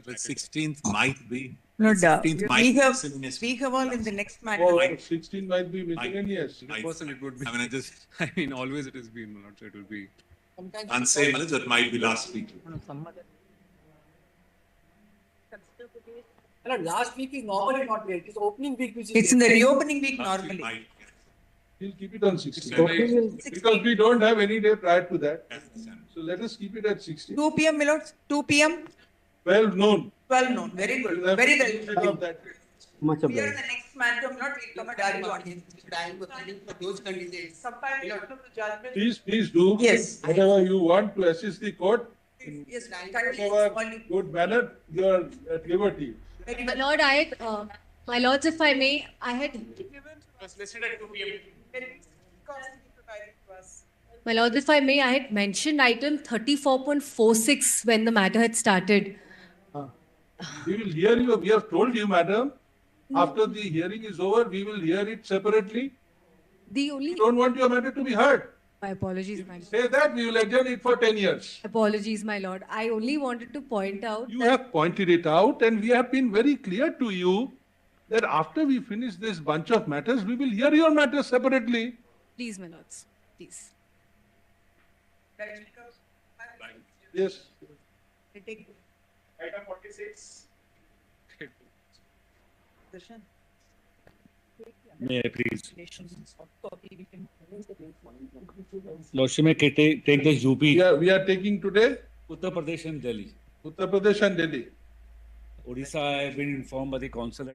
The 16th might be. No, 16th might we be have miscellaneous. all in the next matter. Oh, 16 might be miscellaneous. 100% it would be. I mean, I just I mean, always it has been, my lord, so it will be. can't say, Millet, that might be last week. Last week is normally not there. It is opening week which is. It's in the reopening week normally. We'll keep it on 16. Because we don't have any day prior to that. So let us keep it at 16. 2 p.m. Milord, 2 p.m. 12 noon. 12 noon. Very good. We'll have Very to well. of that. Much We are obliged. the next matter. Milord, we'll come and argue on it. For those candidates. Sometimes after the judgment. Please do. Yes. Whatever you want to assist the court. Yes, Whatever good manner, you are at liberty. My lord, my lords, if I may, I had. Was listed at 2 p.m. My lords, if I may, I had mentioned item 34.46 when the matter had started. We will hear you. We have told you, madam. After the hearing is over, we will hear it separately. The only. We don't want your matter to be heard. My apologies, my lord. Say that, we will adjourn it for 10 years. Apologies, my lord. I only wanted to point out. You have pointed it out, and we have been very clear to you that after we finish this bunch of matters, we will hear your matters separately. Please, my lords. Please. Yes. Item 46. May I please? Lordship, may I take the UP? Yeah, we are taking today Uttar Pradesh and Delhi. Uttar Pradesh and Delhi. Odisha, I have been informed by the council.